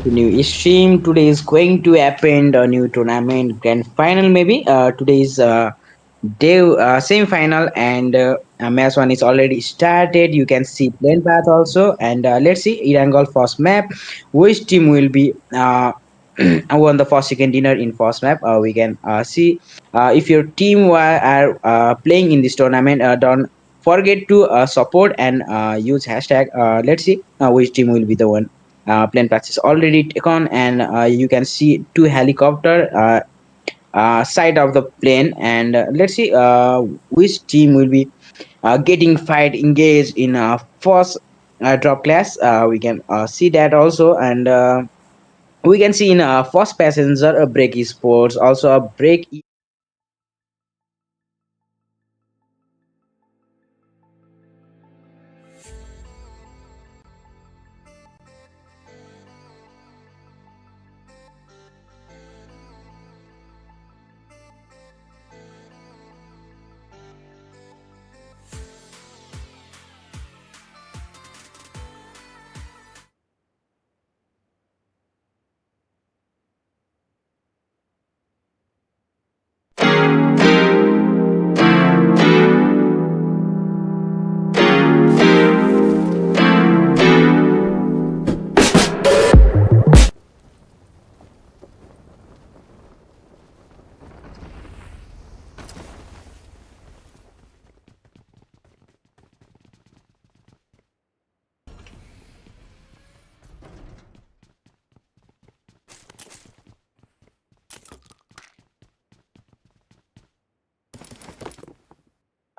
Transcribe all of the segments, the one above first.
to new stream. Today is going to happen a new tournament grand final maybe. Today is day semi-final and match one is already started. You can see plane path also and let's see Irangle first map. Which team will be won the first second dinner in first map? We can see if your team are playing in this tournament. Don't forget to support and use hashtag. Let's see which team will be the one. Plane patch is already taken and you can see two helicopter side of the plane and let's see which team will be getting fight engaged in first drop class. We can see that also and we can see in first passenger a break esports also a break.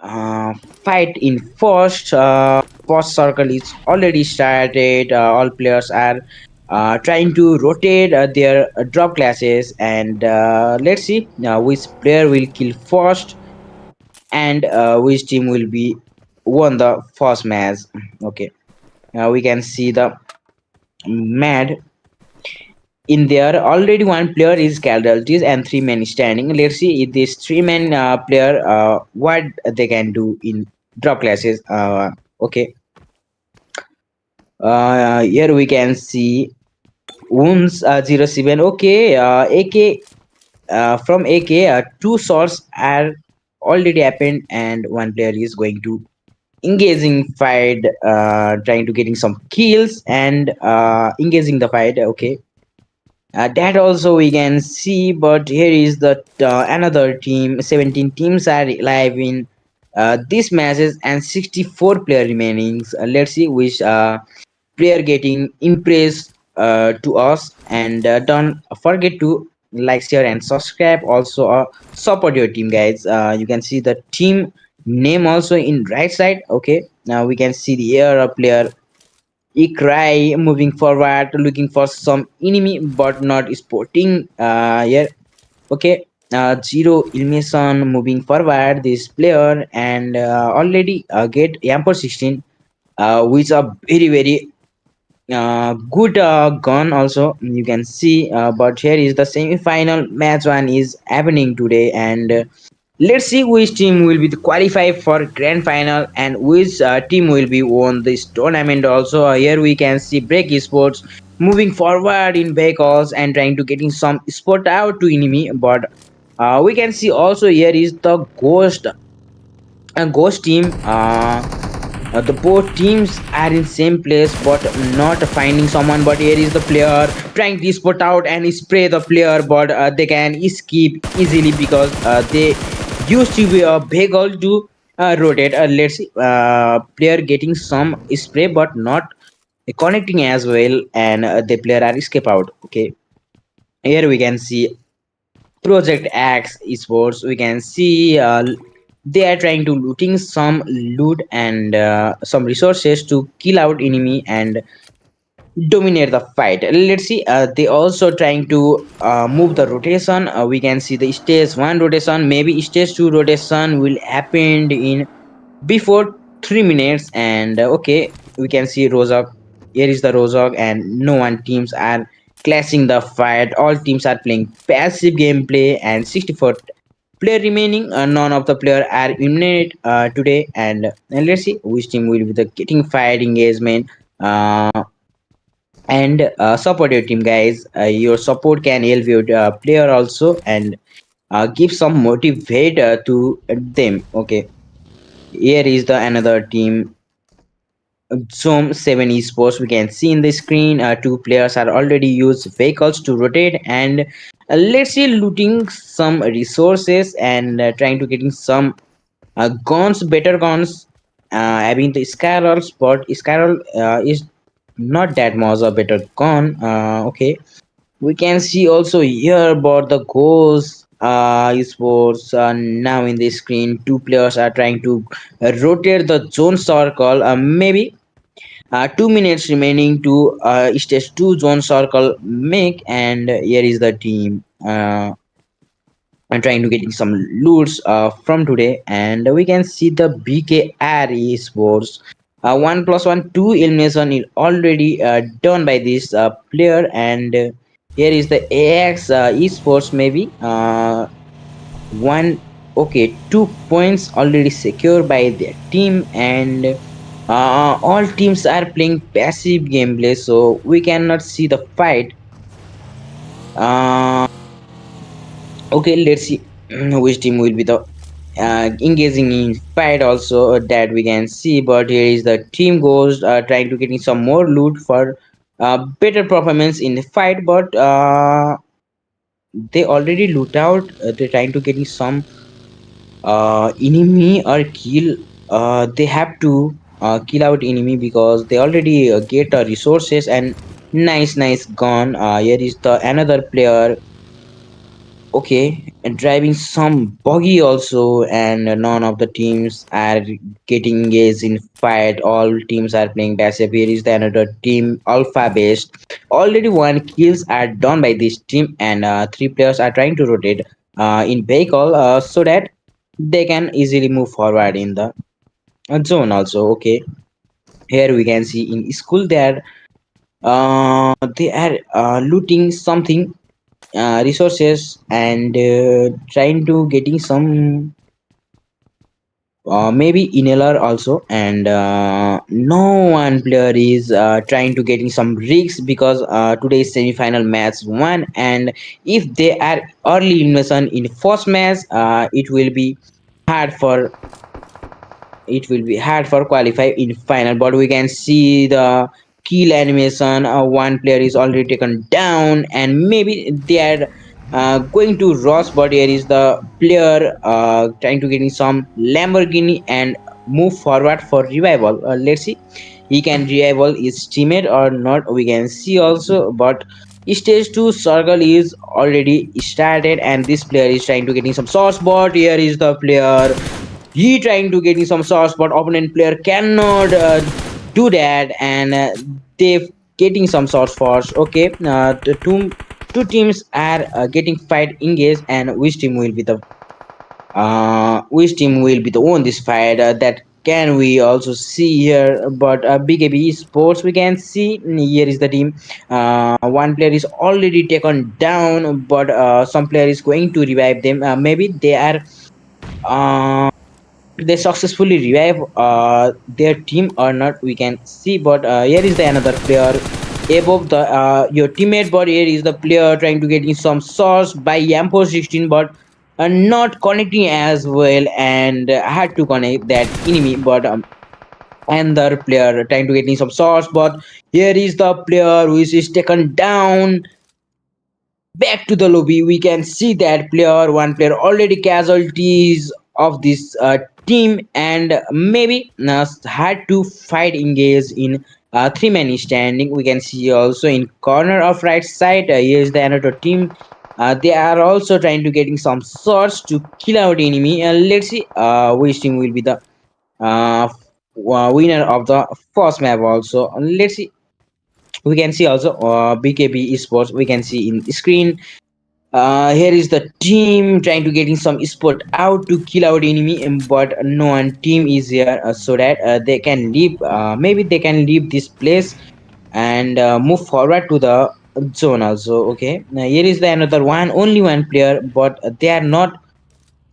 uh, Fight in first circle is already started. All players are trying to rotate their drop classes and let's see which player will kill first and which team will be won the first match. Okay, we can see the mad in there already. One player is casualties and three men standing. Let's see if this three men player what they can do in drop classes. Okay, here we can see wounds 07. Okay, AK from AK two shots are already happened and one player is going to engaging fight, trying to getting some kills and engaging the fight. Okay, that also we can see, but here is the another team. 17 teams are live in these matches and 64 player remaining. Let's see which player getting impressed to us and don't forget to like, share and subscribe. Also support your team, guys. You can see the team name also in right side. Okay, now we can see the air player cry moving forward, looking for some enemy but not spotting here. Okay, zero elimination moving forward this player and already get amper 16, which are very good gun also you can see. But here is the semi-final match one is happening today and let's see which team will be the qualified for grand final and which team will be won this tournament also. Here we can see break esports moving forward in vehicles and trying to getting some spot out to enemy, but we can see also here is the ghost team. The both teams are in same place but not finding someone, but here is the player trying to spot out and spray the player, but they can escape easily because they used to be a vehicle to rotate. Let's see player getting some spray but not connecting as well and the player are escape out. Okay, here we can see Project X Esports. We can see they are trying to looting some loot and some resources to kill out enemy and dominate the fight. Let's see. They also trying to move the rotation. We can see the stage one rotation. Maybe stage two rotation will happen in before 3 minutes. And okay, we can see Rozak. Here is the Rozak, and no one teams are clashing the fight. All teams are playing passive gameplay, and 64 player remaining. None of the player are eliminated today, and let's see which team will be the getting fight engagement. and support your team, guys. Your support can help your player also, and give some motivator to them. Okay, here is the another team, Zoom 7 Esports. We can see in the screen two players are already used vehicles to rotate, and let's see looting some resources and trying to getting some guns, better guns, having the Skyrolls, but Skyroll is not that much a better gun. Okay, we can see also here about the goals Esports. Now in the screen two players are trying to rotate the zone circle. Maybe 2 minutes remaining to stage 2 zone circle make, and here is the team and trying to getting some loots from today, and we can see the BKR Esports 1+1 2 elimination is already done by this player, and here is the AX Esports, maybe one, okay, 2 points already secured by their team, and all teams are playing passive gameplay, so we cannot see the fight. uh, okay, let's see which team will be the engaging in fight also, that we can see, but here is the team goes trying to getting some more loot for better performance in the fight, but they already loot out, they're trying to getting some enemy or kill. They have to kill out enemy because they already get resources and nice gun. Here is the another player, okay, and driving some buggy also, and none of the teams are getting engaged in fight, all teams are playing passive. Here is the another team, AlphaBase. Already one kills are done by this team, and three players are trying to rotate in vehicle so that they can easily move forward in the zone also. Okay, here we can see in school they are looting something resources, and trying to getting some maybe inhaler also, and no one player is trying to getting some risks because today's semi-final match one, and if they are early elimination in first match, hard for it will be hard for qualify in final. But we can see the kill animation, one player is already taken down, and maybe they are going to rush, but here is the player trying to get in some Lamborghini and move forward for revival. Let's see he can revival his teammate or not, we can see also, but stage 2 circle is already started, and this player is trying to getting some source, but here is the player, he trying to get in some sauce, but opponent player cannot do that, and they getting some sauce first. Okay, the two teams are getting fight engaged, and which team will be the one this fight, that can we also see here. But BKB Sports, we can see here is the team, one player is already taken down, but some player is going to revive them. Maybe uh, they successfully revive their team or not, we can see, but here is the another player above the your teammate, but here is the player trying to get in some source by Yampo 16, but not connecting as well, and had to connect that enemy, but another player trying to get in some source, but here is the player who is taken down. Back to the lobby, we can see that one player already casualties of this team, and maybe had to fight engage in three-man standing. We can see also in corner of right side, here is the another team. They are also trying to getting some shots to kill out enemy. Let's see which team will be the winner of the first map also. Let's see, we can see also BKB Esports, we can see in screen. Here is the team trying to getting some spot out to kill out enemy, but no one team is here, so that they can leave. Maybe they can leave this place and move forward to the zone also. Okay, now here is the another one, only one player, but they are not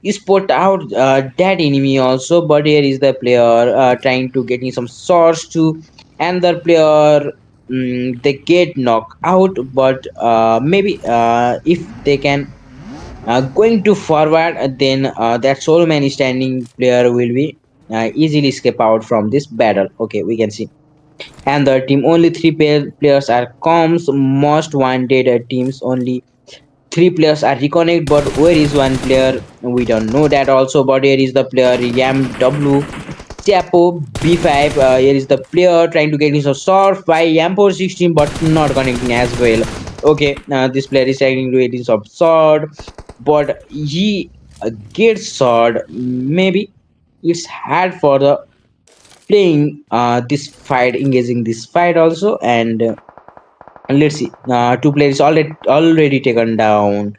spot out that enemy also. But here is the player trying to getting some source to another player. they get knocked out, but maybe if they can going to forward, then that solo man standing player will be easily escape out from this battle. Okay, we can see. And the team only players are comms most wanted teams only three players are reconnect, but where is one player? We don't know that also. But here is the player Yam W Chapo B5. Here is the player trying to get his shot by Yampo 16, but not connecting as well. Okay, this player is trying to get his shot, but he gets shot. Maybe it's hard for the playing this fight, engaging this fight also. And let's see, two players already taken down.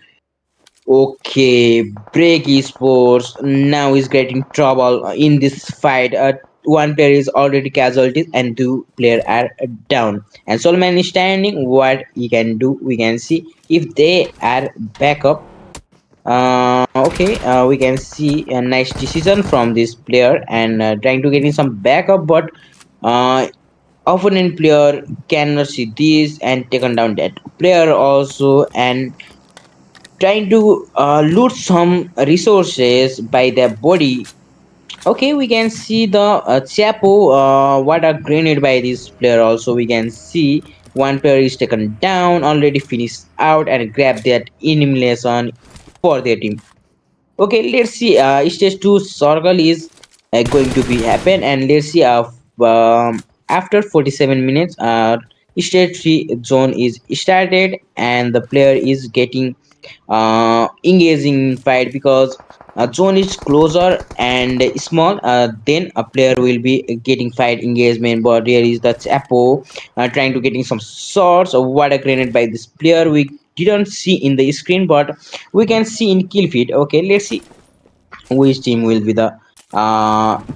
Okay, Break Esports now is getting trouble in this fight. One player is already casualties and two player are down. And Solomon is standing. What he can do, we can see if they are back up. Okay, we can see a nice decision from this player and trying to get in some backup, but uh, opponent player cannot see this and taken down that player also, and trying to loot some resources by their body. Okay, we can see the chapo what a grenade by this player also. We can see one player is taken down, already finished out and grab that elimination for their team. Okay, let's see. Stage 2 circle is going to be happen, and let's see. After 47 minutes, stage 3 zone is started, and the player is getting engaging fight because zone is closer and small. Then a player will be getting fight engagement. But here is the chapo trying to getting some shots or what a grenade by this player. We didn't see in the screen, but we can see in kill feed. Okay, let's see which team will be the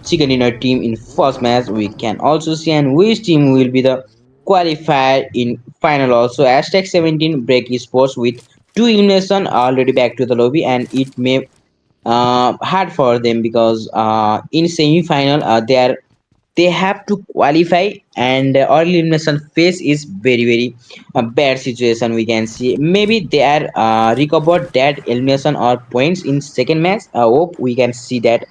chicken dinner team in first match. We can also see and which team will be the qualifier in final also. Hashtag 17 break esports with two elimination already back to the lobby, and it may hard for them because in semi-final they have to qualify, and early elimination phase is very bad situation. We can see maybe they are recovered that elimination or points in second match. I hope we can see that.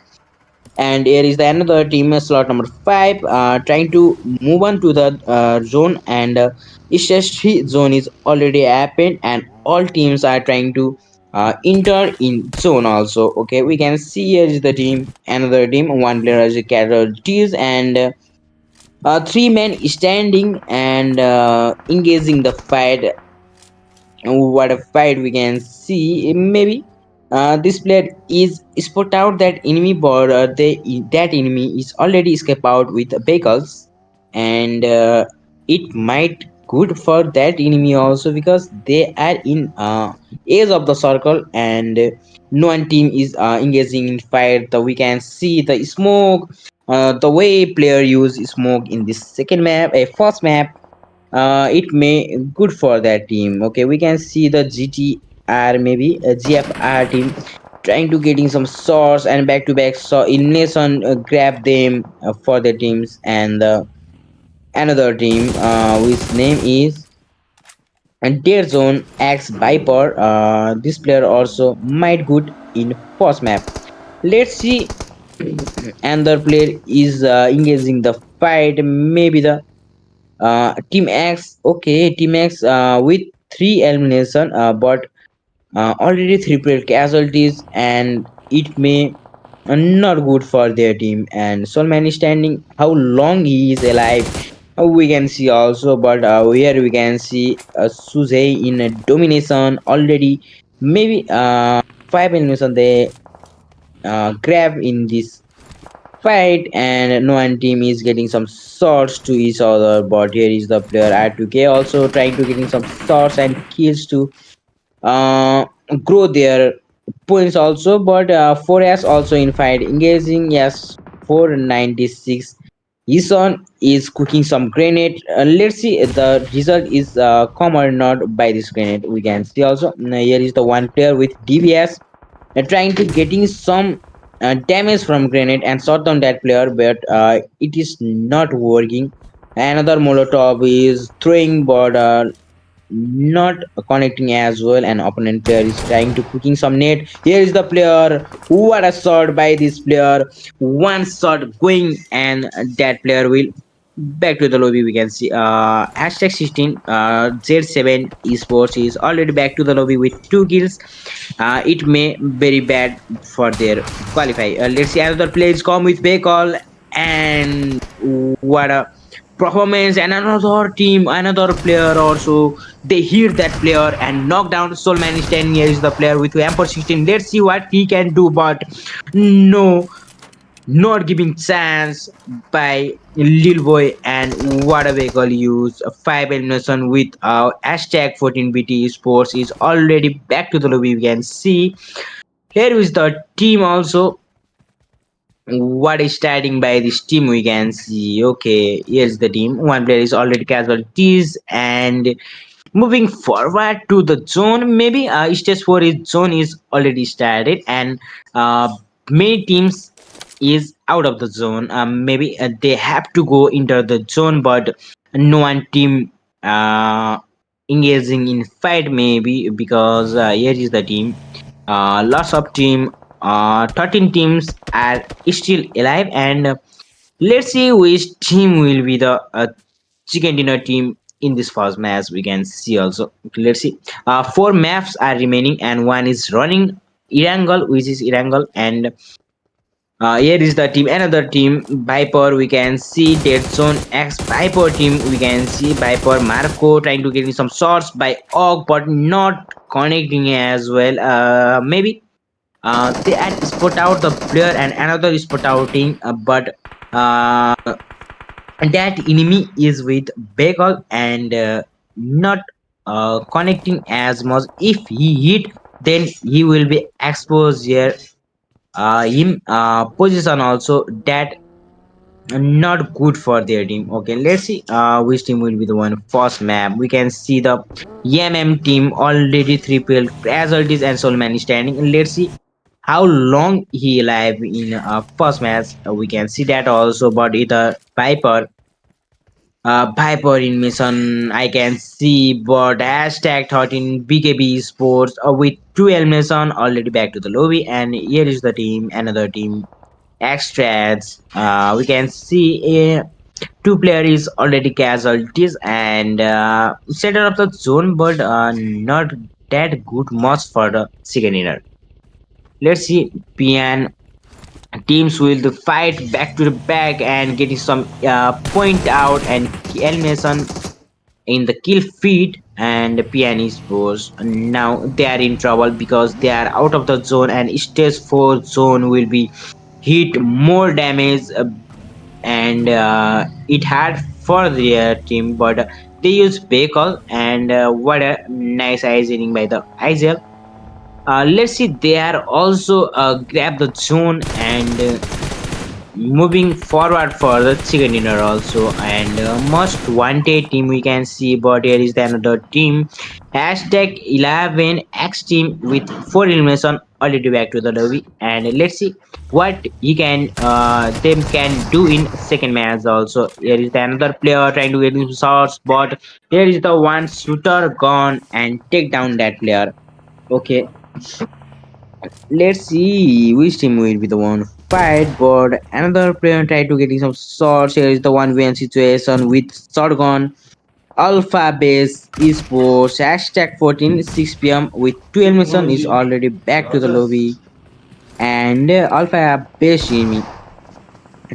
And here is the another team slot number 5 trying to move on to the zone, and stage 3 zone is already happened, and all teams are trying to enter in zone also. Okay, we can see here is the team, another team, one player has a casualties, and three men standing and engaging the fight. What a fight we can see. Maybe this player is spot out that enemy, but that enemy is already escape out with vehicles, and it might good for that enemy also because they are in edge of the circle, and no one team is engaging in fight. We can see the smoke, the way player use smoke in this second map, a first map. It may good for that team. Okay, we can see the GTR, maybe a GFR team trying to getting some source and back to back, so elimination grab them for the teams. And another team whose name is DEADZONE Viper. This player also might good in first map. Let's see. Another player is engaging the fight, maybe the team X. Okay, team X with three elimination, but already three player casualties, and it may not good for their team. And Solman is standing how long he is alive. We can see also, but here we can see Suze in a domination already. Maybe five elimination they grab in this fight, and no one team is getting some shots to each other. But here is the player R2K also trying to getting some shots and kills to uh, grow their points also. But 4S also in fight engaging. Yes, 496. Yison is cooking some grenade. Let's see if the result is come or not by this grenade. We can see also here is the one player with DBS trying to getting some damage from grenade and shot down that player, but it is not working. Another Molotov is throwing border, not connecting as well. An opponent player is trying to cooking some net. Here is the player. What a shot by this player! One shot going, and that player will back to the lobby. We can see hashtag 16 Z7 Esports is already back to the lobby with 2 kills. It may very bad for their qualify. Let's see another players come with Bakal, and what a performance, and another team, another player also they hit that player and knock down. Solman is 10 years the player with Amper 16. Let's see what he can do, but no, not giving chance by Lil Boy. And what a vehicle use 5 elimination with hashtag 14BT Sports is already back to the lobby. We can see here is the team also. What is starting by this team? We can see, okay, here's the team. One player is already casualties, and moving forward to the zone, maybe stage 4 is zone is already started, and uh, many teams is out of the zone. Maybe they have to go into the zone, but no one team engaging in fight, maybe because here is the team. Lots of team, 13 teams are still alive, and let's see which team will be the chicken dinner team in this first match. We can see also. Let's see. 4 maps are remaining, and one is running Irangle, which is Irangle, and here is the team. Another team, Viper. We can see Dead Zone X Viper team. We can see Viper Marco trying to get in some shots by Og, but not connecting as well. Maybe they had spot out the player, and another is spot outing, but uh, that enemy is with Bagel, and not connecting as much. If he hit, then he will be exposed here. Him position also that not good for their team. Okay, let's see which team will be the one first map. We can see the team already 3 casualties and Solman is standing. Let's see how long he alive in first match. We can see that also, but it Viper, Viper in mission I can see, but hashtag 13 BKB Sports with 2 elimination already back to the lobby. And here is the team, another team extracts. We can see 2 player is already casualties, and center of the zone, but not that good much for the second inner. Let's see PN teams will the fight back to the back and getting some point out and elimination in the kill feed. And PN Sports now they are in trouble because they are out of the zone, and stage 4 zone will be hit more damage, and it had for their team, but they use Bakal, and what a nice eyes inning by the Isel. Let's see, they are also grab the zone, and moving forward for the chicken dinner also. And most wanted team we can see, but here is the another team, hashtag 11x team with 4 elimination already back to the lobby. And let's see what he can them can do in second match also. Here is the another player trying to get into shots, but here is the one shooter gone and take down that player. Okay, let's see which team will be the one fight, but another player try to get some shots. Here is the 1v1 situation with shotgun. AlphaBase Esports hashtag 14 6 p.m. with 2 elimination is already back to the lobby, and AlphaBase enemy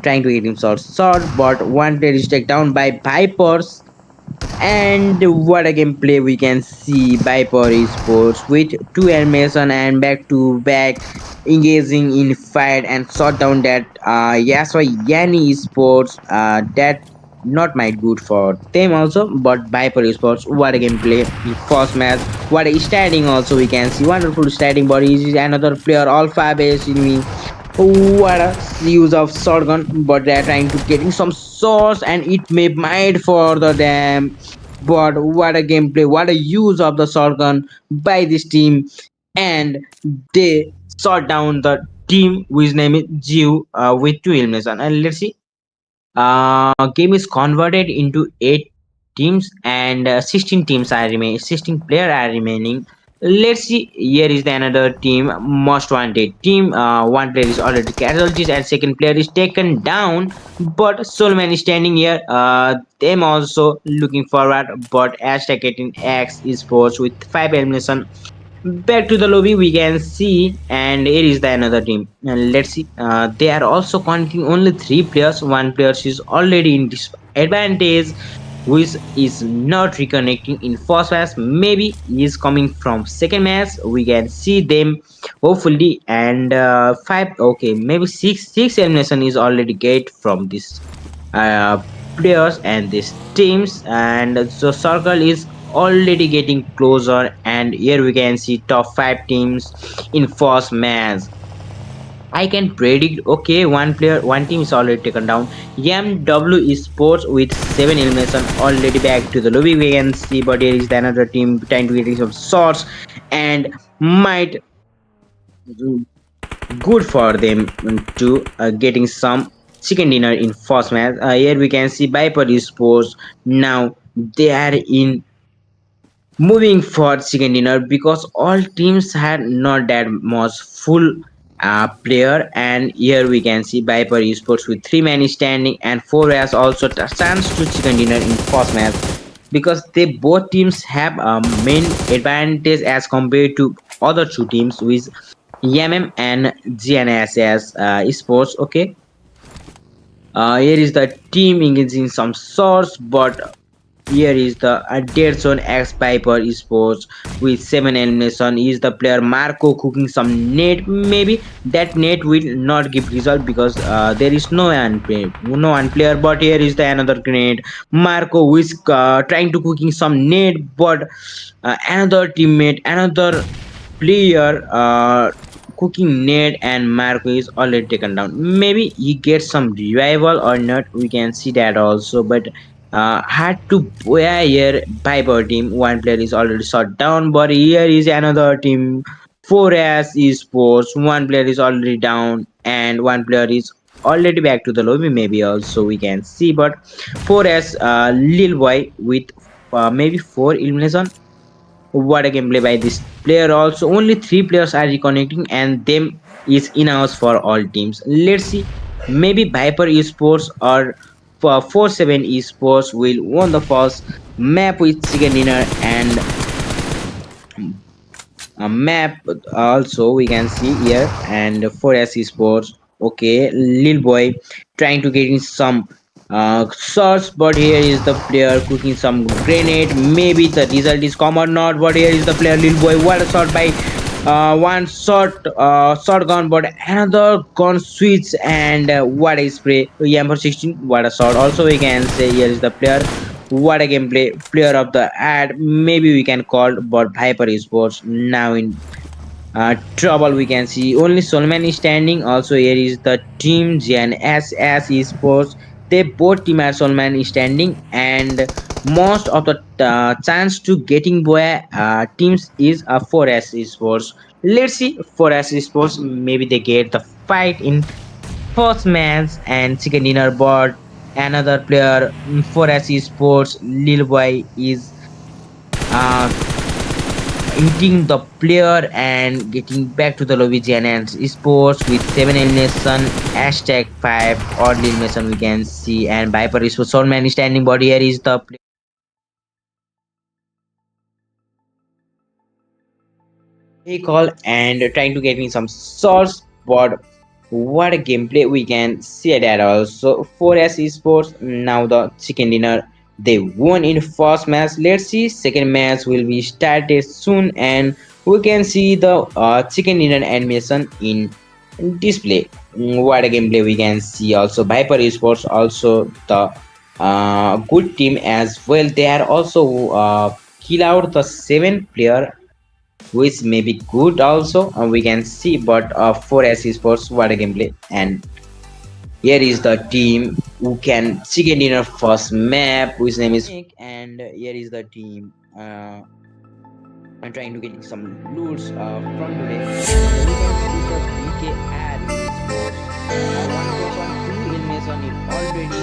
trying to get him shot, but one player is taken down by Vipers. And what a gameplay we can see by Power Esports with 2 animation and back to back engaging in fight and shot down that yes, why Yanni Esports that not might good for them also, but Viper Esports, what a gameplay in first match, what a standing also we can see, wonderful standing, but is another player Alpha Base in me. What a use of shotgun, but they are trying to getting some source, and it may might for the them. But what a gameplay, what a use of the shotgun by this team, and they shot down the team whose name is Jew with 2 elimination. And let's see. game is converted into 8 teams and 16 teams are remain 16 player are remaining. Let's see, here is the another team, most wanted team. One player is already casualties and second player is taken down, but Solman is standing here. Them also looking forward, but hashtag 18x esports with 5 elimination. Back to the lobby we can see, and here is the another team. And let's see, they are also counting only 3 players. One player is already in disadvantage, which is not reconnecting in first match. Maybe he is coming from second match, we can see them hopefully. And 5, okay, maybe six elimination is already get from this uh, players and these teams, and the circle is already getting closer. And here we can see top 5 teams in first match. I can predict, okay, one team is already taken down. MW Esports with 7 elimination already back to the lobby we can see, but here is the another team trying to get some shots and might good for them to getting some chicken dinner in first match. Here we can see Viper Esports now they are in moving for chicken dinner because all teams had not that much full player. And here we can see Viper Esports with 3 men standing and 4 has also a chance to chicken dinner in first match because they both teams have a main advantage as compared to other 2 teams with and GNSS Esports. Okay, here is the team engaging some source, but here is the Dead Zone X Piper Esports with 7 elimination. Is the player Marco cooking some net? Maybe that net will not give result because there is no one player. But here is the another grenade. Marco who is trying to cooking some net, but another teammate, another player cooking net, and Marco is already taken down. Maybe he gets some revival or not. We can see that also, but had to wear here Piper team. One player is already shot down, but here is another team. 4S esports. One player is already down, and one player is already back to the lobby. Maybe also we can see, but 4S Lil Boy with maybe 4 elimination. What a gameplay by this player. Also only 3 players are reconnecting and them is enough for all teams. Let's see, maybe Viper esports or 47 esports will win the first map with chicken dinner and a map also we can see here. And for SC Sports, okay, Lil Boy trying to get in some shots, but here is the player cooking some grenade. Maybe the result is come or not, but here is the player Lil Boy. What a shot by one shotgun, but another gun switch. And what a spray. Yeah, 16, what a shot. Also we can say here is the player. What a gameplay, player of the ad maybe we can call, but Hyper Esports now in trouble. We can see only Solman is standing. Also here is the team gnss Esports. They both team are Solman is standing, and most of the chance to getting boy teams is 4S Esports. Let's see 4S Esports, maybe they get the fight in first match and chicken dinner. But another player for SC Sports, Lil Boy is uh, hitting the player and getting back to the lobby. And Esports with 7 elimination, hashtag 5 odd elimination we can see. And Viper Esports, Soulman is standing, but here is the play call and trying to get me some source. But what a gameplay we can see that also. 4S Esports now the chicken dinner they won in first match. Let's see second match will be started soon, and we can see the chicken dinner animation in display. What a gameplay we can see. Also Viper Esports also the good team as well. They are also kill out the 7 player, which may be good also, we can see. But for SC Sports, what a gameplay. And here is the team who can chicken dinner first map, whose name is Nick. And here is the team I'm trying to get some loots from today. We can see the BK ad in sports. One person, 2 elimination is already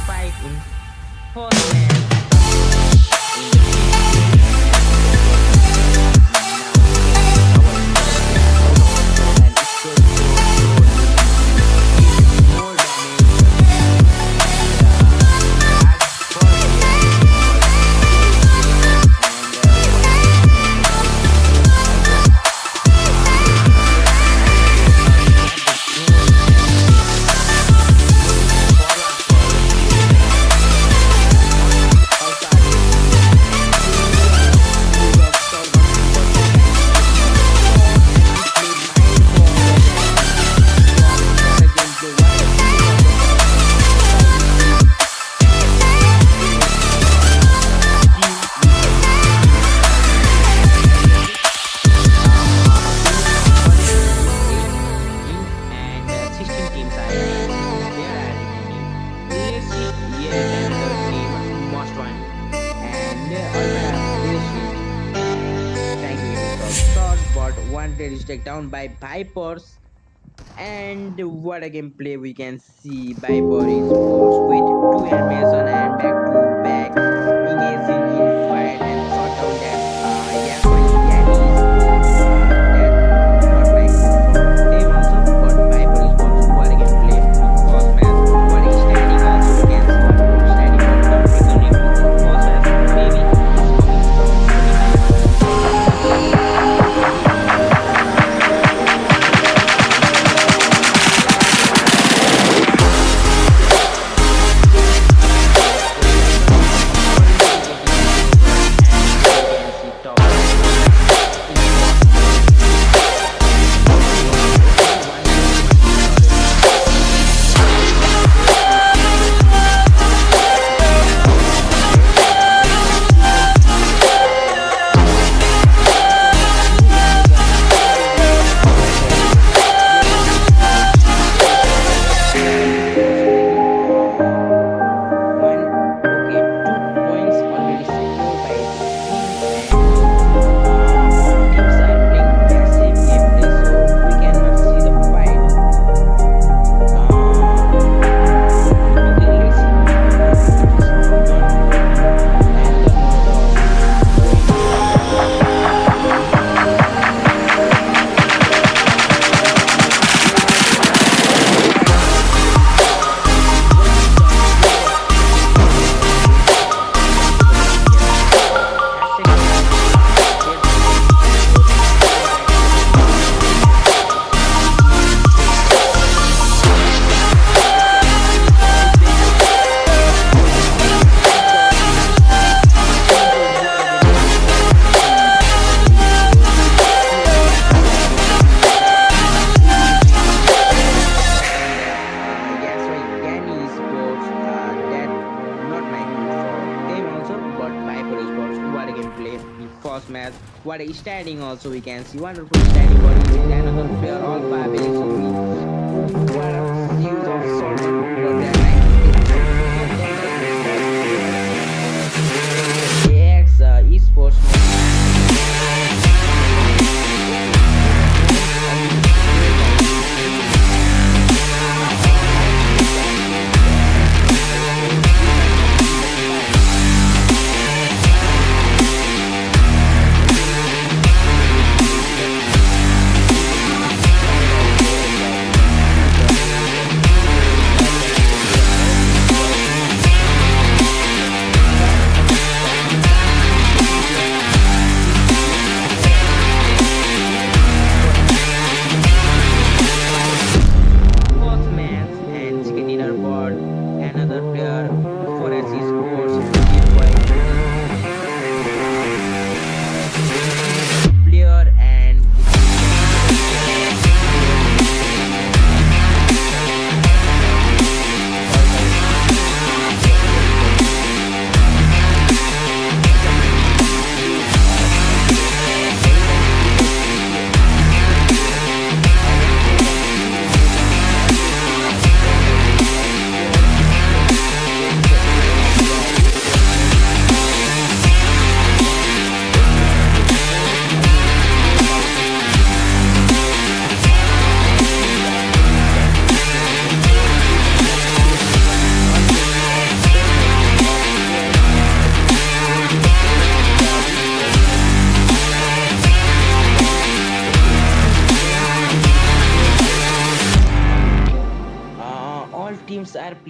fight in first match in the and it's so more and 16 teams are remaining. There are remaining. Let's see yet another team must win. And thank you for shot, but one player is taken down by Vipers. And what a gameplay we can see. Viper Esports with two animation and back to back engaging in fight and shot down that yeah, sorry, Yanni Esports that not like them also, but Viper Esports what a gameplay first match. What is standing also against one standing on the first match maybe it's coming from first match. What a standing also we can see. Wonderful standing body with another player all by what a huge assault for that Esports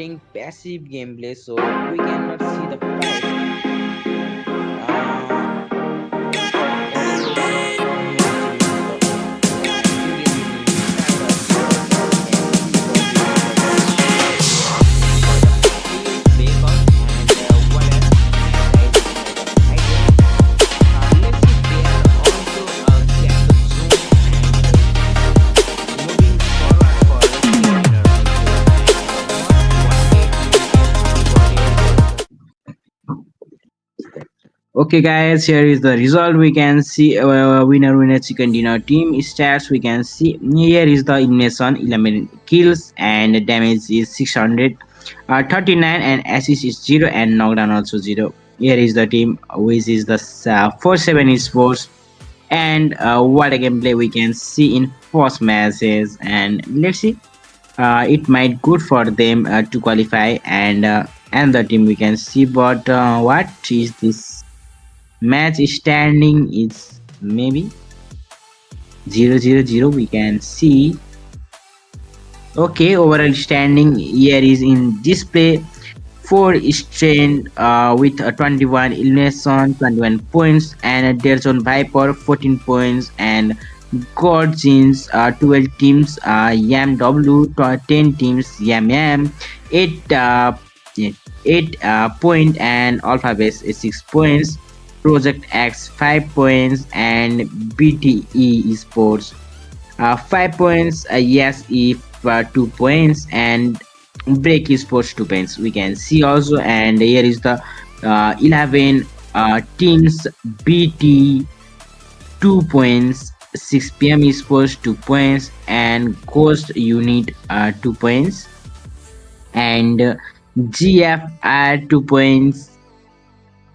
playing passive gameplay, so we cannot see the fight. Okay, guys, here is the result. We can see winner chicken dinner team stats. We can see here is the elimination 11 kills and damage is 639 and assist is 0 and knockdown also 0. Here is the team which is the 47 esports and what a gameplay we can see in first matches, and let's see it might good for them to qualify and the team we can see, but what is this match standing is maybe 0-0-0 we can see. Okay, overall standing here is in display 4 strength with 21 elimination 21 points, and Delzone Viper 14 points, and GOTTxGENESIS 12 teams, YamW 10 teams, YamYam 8 8 point, and AlphaBase is 6 points, Project X 5 points, and BTE Esports 5 points, yes if 2 points, and Break Esports 2 points we can see also. And here is the 11 teams: BT 2 points, 6 PM Esports 2 points, and Ghost Unit 2 points, and GFR 2 points,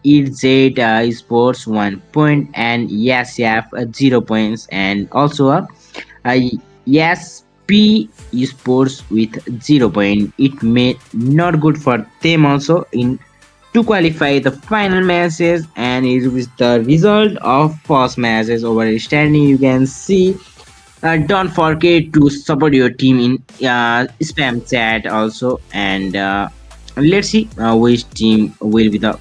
EZ Esports 1 point, and YesYaf 0 points, and also YesP Esports with 0 point. It may not good for them also in to qualify the final matches, and it was the result of first matches over standing. You can see. Don't forget to support your team in spam chat also, and let's see which team will be the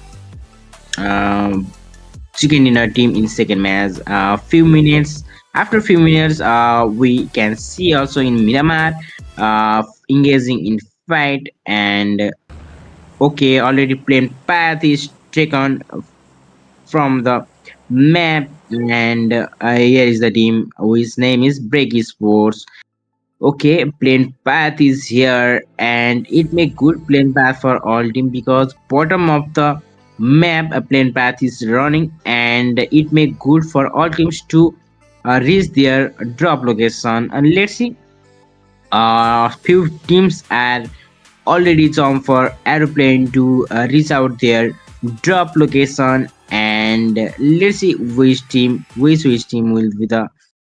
chicken dinner team in second match. Few minutes after few minutes, we can see also in Miramar engaging in fight, and okay, already plane path is taken from the map, and here is the team whose name is Break Esports. Okay, plane path is here, and it make good plane path for all team because bottom of the map a plane path is running, and it make good for all teams to reach their drop location. And let's see, few teams are already jump for aeroplane to reach out their drop location, and let's see which team will be the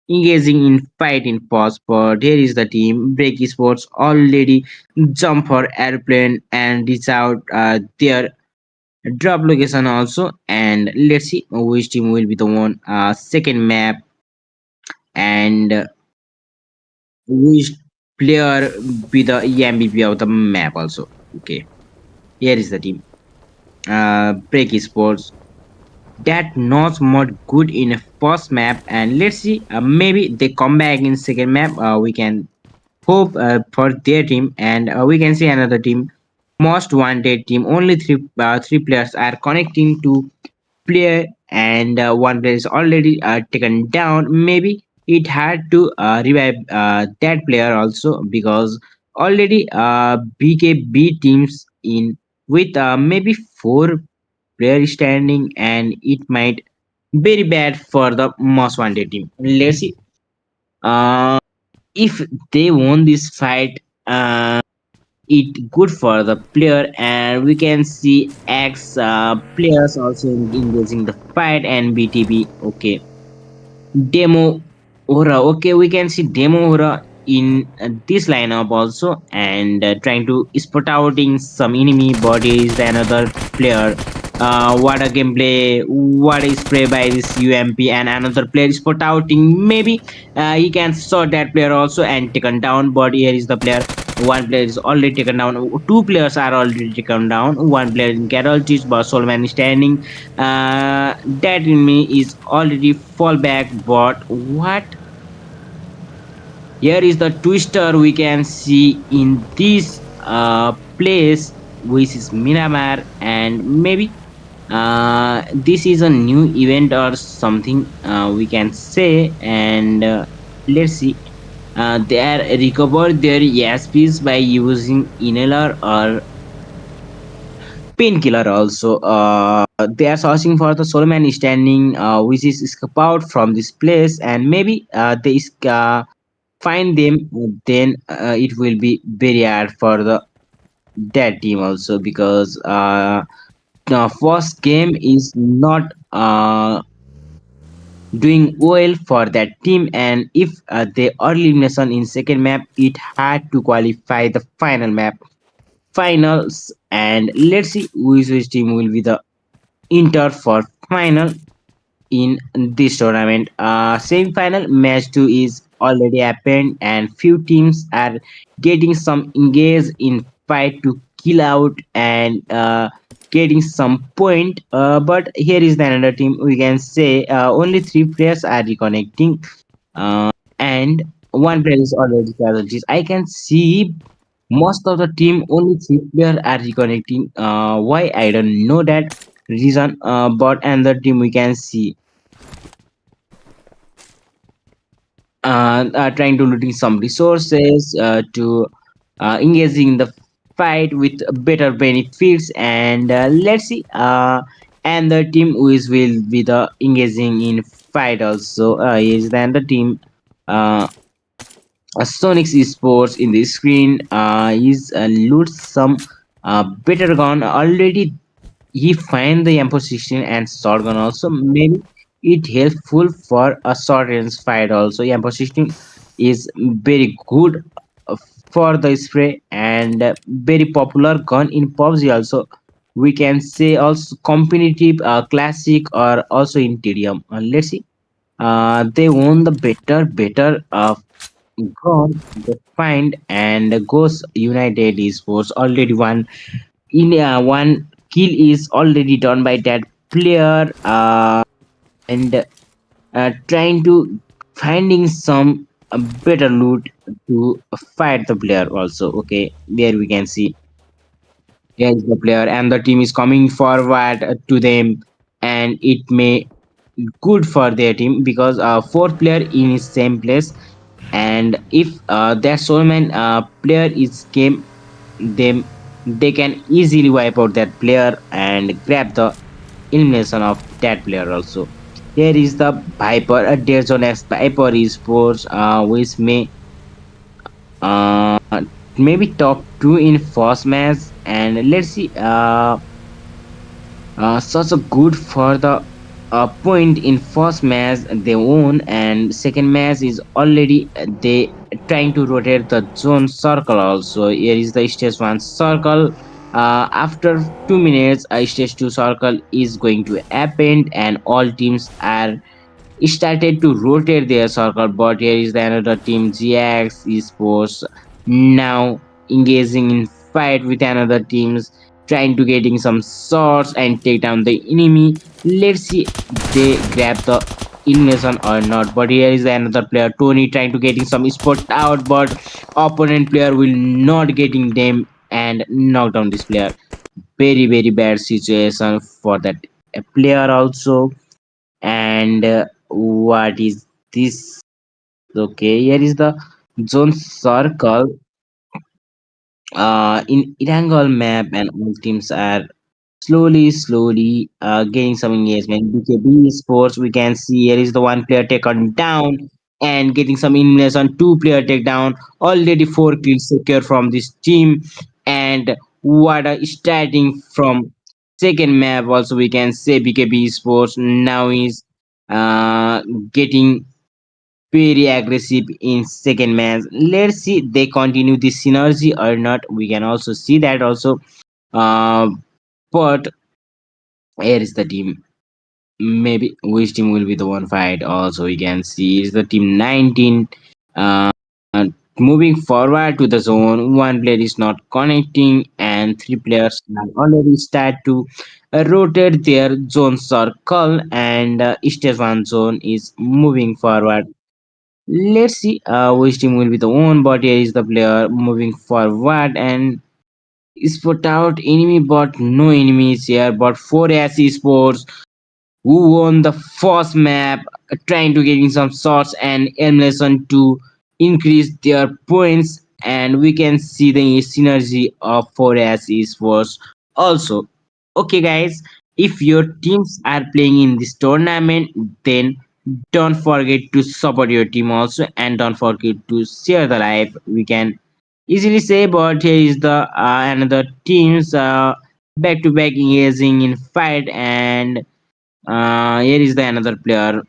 engaging in fight in pause. But here is the team Break Esports already jump for airplane and reach out their drop location also, and let's see which team will be the one second map, and which player be the MVP of the map also. Okay, here is the team Break Esports that not much good in a first map, and let's see maybe they come back in second map. We can hope for their team, and we can see another team most wanted team. Only three players are connecting to player, and one player is already taken down. Maybe it had to revive that player also, because already BKB teams in with maybe 4 player standing, and it might very bad for the most wanted team. Let's see if they won this fight, it good for the player, and we can see X players also engaging the fight, and BTB. Okay, demo Hora. Okay, we can see demo Hora in this lineup also, and trying to spot outing some enemy bodies the another player. What a gameplay, what is play by this UMP, and another player spot outing. Maybe he can shot that player also and taken down, but here is the player One player is already taken down. Two players are already taken down. One player in casualties, but Solomon is standing. That enemy is already fall back. But what? Here is the twister we can see in this place, which is Miramar, and maybe this is a new event or something we can say. And let's see. They are recovered their ESPs by using inhaler or painkiller also. They are searching for the Solomon standing, which is escape out from this place, and maybe they find them. Then it will be very hard for the that team also, because the first game is not doing well for that team, and if they early elimination in second map, it had to qualify the final map finals. And let's see which team will be the enter for final in this tournament. Semi-final match 2 is already happened, and few teams are getting some engaged in fight to kill out and getting some point. But here is the another team. We can say only three players are reconnecting, and one player is already casualties. I can see most of the team only three players are reconnecting. Why I don't know that reason. But another team we can see trying to looting some resources to engaging in the fight with better benefits. And let's see, and the team who is will be the engaging in fight also is then the team uh, Sonics Esports in the screen is loot some better gun already. He find the amp position and shotgun also. Maybe it helpful for a short range fight also. Amp position is very good for the spray, and very popular gun in PUBG also. We can say also competitive, classic, or also in TDM. Let's see. They own the better gun they find, and Ghost United Esports already won in one kill is already done by that player, and trying to finding some better loot to fight the player also. Okay, there we can see there is the player, and the team is coming forward to them, and it may good for their team, because fourth player in his same place, and if that Solomon player is came them, they can easily wipe out that player and grab the elimination of that player also. Here is the Viper, DEADZONeXVAMPIRE Esports, which may uh, maybe top two in first match. And let's see, such a good for the point in first match they won, and second match is already they trying to rotate the zone circle also. Here is the stage one circle. After 2 minutes, a stage two circle is going to happen, and all teams are started to rotate their circle. But here is the another team, GX Esports, now engaging in fight with another teams, trying to getting some swords and take down the enemy. Let's see they grab the elimination or not. But here is another player, Tony, trying to getting some spot out, but opponent player will not getting them and knock down this player. Very bad situation for that player also. And what is this? Okay, here is the zone circle in Irangle map, and all teams are slowly getting some engagement. BKB Sports, we can see here is the one player taken down and getting some elimination, two player take down, already four kills secure from this team. And what are starting from second map also, we can say BKB Sports now is uh, getting very aggressive in second match. Let's see they continue this synergy or not. We can also see that also. Uh, but here is the team. Maybe which team will be the one fight. Also, we can see is the team 19. Uh, moving forward to the zone, one player is not connecting, and three players are already start to rotate their zone circle, and stage one zone is moving forward. Let's see which team will be the one, but here is the player moving forward and spot out enemy, but no enemies here, but 4S Esports who won the first map, trying to getting some shots and elimination to increase their points, and we can see the synergy of 4S Esports also. Okay guys, if your teams are playing in this tournament, then don't forget to support your team also, and don't forget to share the live. We can easily say, but here is the another teams back to back engaging in fight, and here is the another player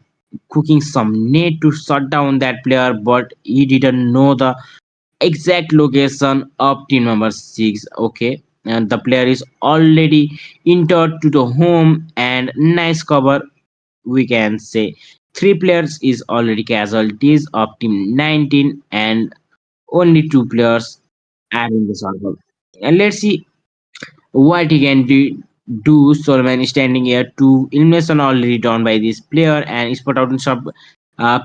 cooking some net to shut down that player, but he didn't know the exact location of team number 6. Okay, and the player is already entered to the home, and nice cover, we can say. Three players is already casualties of team 19, and only two players are in the circle. And let's see what he can do. Solomon is standing here to elimination already done by this player, and spot out in sub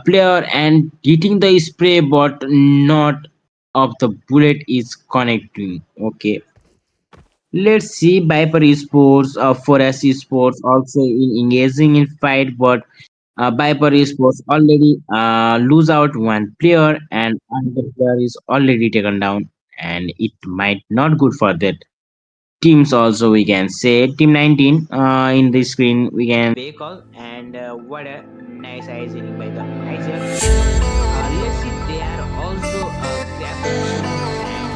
player and hitting the spray, but not of the bullet is connecting. Okay, let's see Viper Esports, Forest Esports also in engaging in fight, but Viper Esports already lose out one player, and another player is already taken down, and it might not good for that teams also. We can say team 19 in the screen we can vehicle, and what a nice eyes hitting by the Isaac. Let's see, they are also grabbing and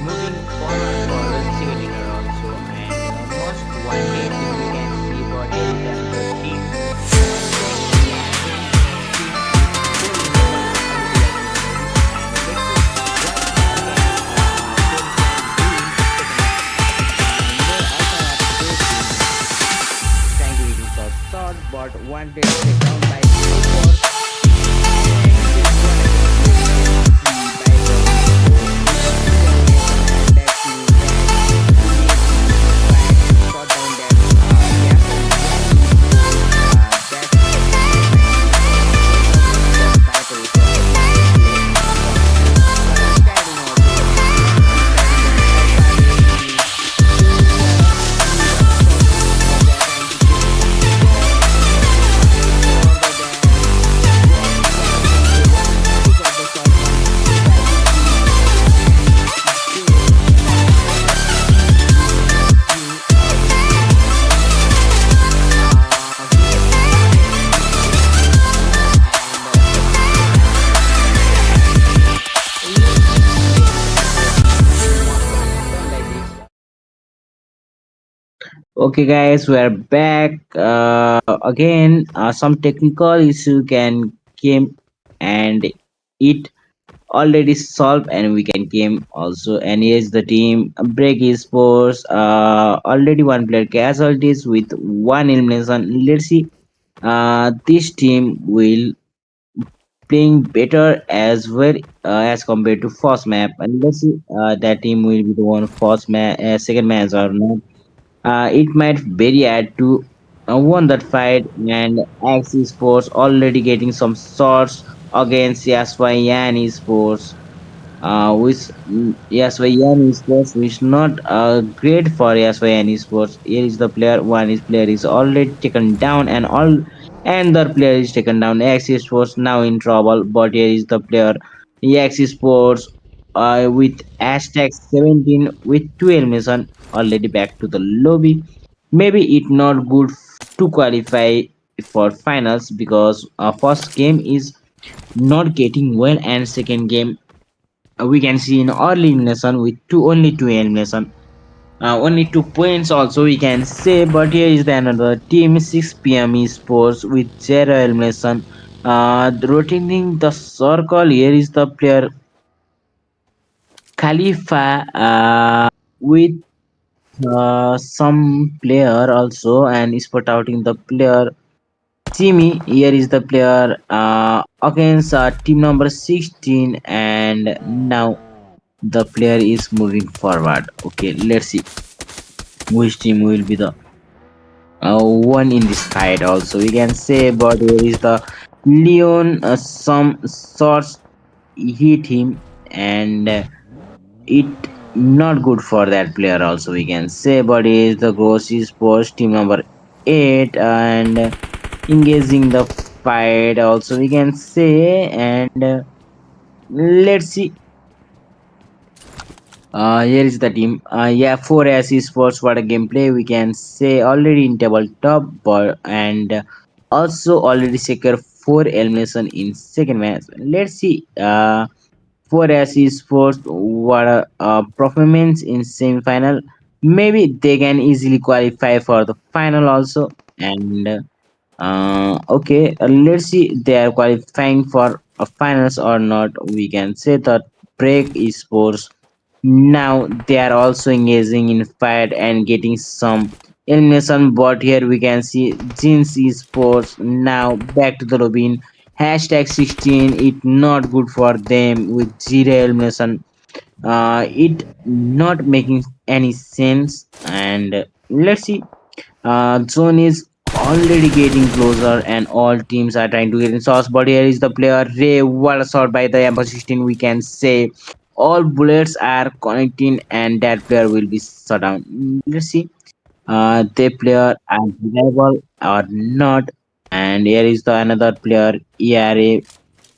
moving forward for the second inner also, and most wanted we can see, but here is another team they are team 4 members already are in the lobby, and let's see what can do in second map. And there also have two teams trying to hit shot shot, but one player is taken down by Esports, and what I can say, we can see Viper Esports with full elimination and back to back engaging in fight and shot down that GFRx Esports. That's might be taken away, but Viper Esports also trying to eliminate from standing also. We can see standing that AlphaBase team who use a shotgun, but they are trying to get some shot further than what they want to pick up the shotgun, try to kill, and they team GFRx Esports, and let's see here is another team what happened like this. Okay, guys, we are back again. Some technical issue can came, and it already solved, and we can came also. And here's the team break esports. Already one player casualties with one elimination. Let's see. This team will playing better as well as compared to first map, and let's see that team will be the one first match, second match or not. It might vary add to won that fight, and X Esports already getting some shots against Yan Esports, which Yan Esports, which not great for Yan Esports. Here is the player, one is player is already taken down, and all and the player is taken down. X Esports now in trouble, but here is the player X Esports with hashtag 17 with 2 elimination already back to the lobby. Maybe it not good to qualify for finals, because first game is not getting well, and second game we can see in early elimination with two elimination, only 2 points also we can say. But here is the another team 6 p.m. esports with zero elimination, rotating the circle. Here is the player Khalifa with some player also, and spot outing the player Simi, here is the player against team number 16, and now the player is moving forward. Okay, let's see which team will be the one in this fight. Also, we can say, but here is the Leon. Some sorts hit him, and it not good for that player. Also, we can say, but here is the Grossi Sports team number 8, and engaging the fight. Also, we can say, and let's see. Here is the team. Yeah, 4 Esports. What a gameplay! We can say already in tabletop, but and also already secure 4 elimination in second match. Let's see. 4 Esports. What a performance in semi-final. Maybe they can easily qualify for the final also. And okay, let's see they are qualifying for a finals or not. We can say that break esports now they are also engaging in fight and getting some elimination. But here we can see Jeans esports now back to the lobby. Hashtag 16. It not good for them with zero elimination. It not making any sense. And let's see, zone is already getting closer, and all teams are trying to get in sauce. But here is the player Ray. What a shot by the Amber 16. We can say all bullets are connecting, and that player will be shut down. Let's see. The player are reliable or not. And here is the another player ERA.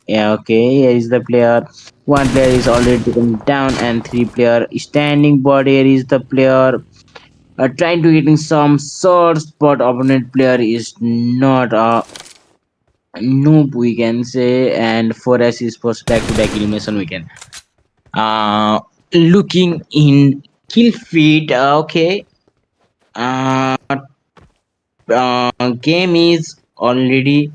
Yeah, okay. Here is the player. One player is already taken down, and 3 player standing. But here is the player trying to getting some source, but opponent player is not a noob, we can say. And for us is for back to back elimination, we can looking in kill feed. Okay, uh, game is already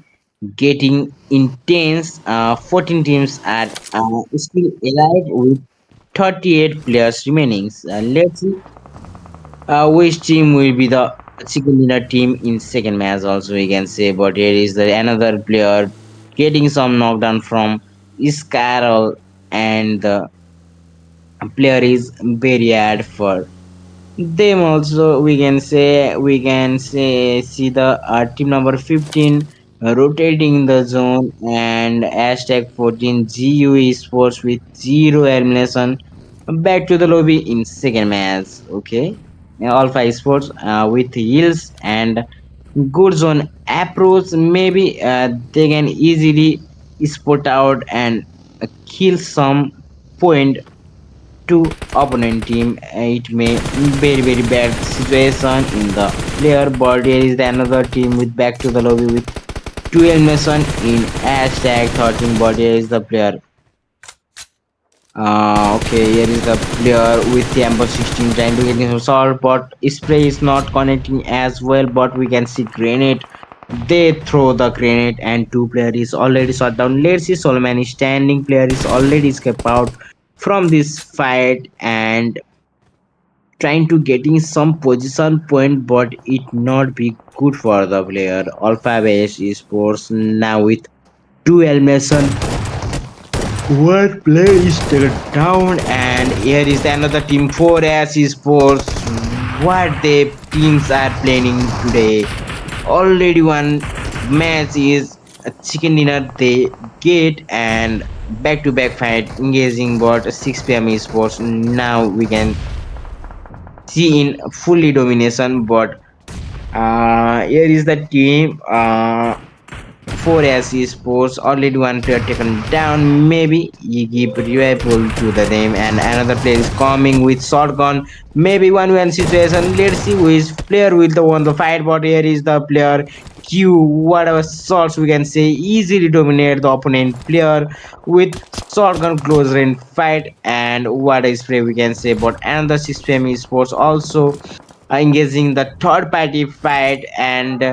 getting intense. 14 teams are still alive with 38 players remaining. Let's see which team will be the chicken dinner team in second match? Also, we can say, but here is the another player getting some knockdown from Iscarol, and the player is buried for them. Also, we can say see the team number 15 rotating in the zone, and hashtag 14 GU Sports with zero elimination back to the lobby in second match. Okay, Alpha Sports with heals and good zone approach. Maybe they can easily spot out and kill some point to opponent team. It may very bad situation in the player, but there is another team with back to the lobby with 2 elimination in hashtag 13. But there is the player. Okay, here is the player with the Amber 16 trying to get him solved, but spray is not connecting as well. But we can see grenade. They throw the grenade, and 2 player is already shot down. Let's see, Solomon is standing. Player is already escaped out from this fight and trying to getting some position point, but it not be good for the player. AlphaBase Esports now with 2 elimination. One player is taken down, and here is another team 4 Esports. What the teams are planning today? Already one match is a chicken dinner they get, and back to back fight engaging bot 6 p.m. esports. Now we can see in fully domination, but here is the team 4 Esports. Already one player taken down. Maybe you give revival to the name, and another player is coming with shotgun. Maybe 1v1 situation. Let's see which player will the won the fight. But here is the player Q. Whatever shots we can say easily dominate the opponent player with shotgun close range fight. And what is spray we can say. But another system esports also engaging the third party fight, and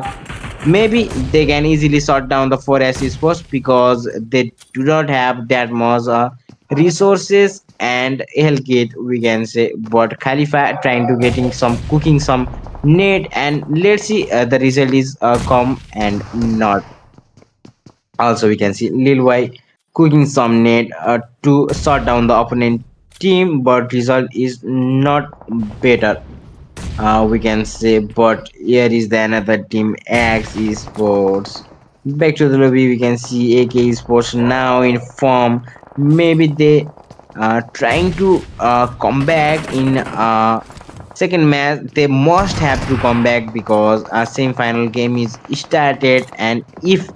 maybe they can easily sort down the 4 esports because they do not have that much resources and health kit, we can say. But Khalifa trying to getting some cooking some net, and let's see the result is come and not. Also, we can see Lil Y cooking some net to shut down the opponent team, but result is not better. We can say, but here is the another team, X Esports. Back to the lobby, we can see AK Esports now in form. Maybe they trying to come back in second match. They must have to come back because our semi-final game is started, and if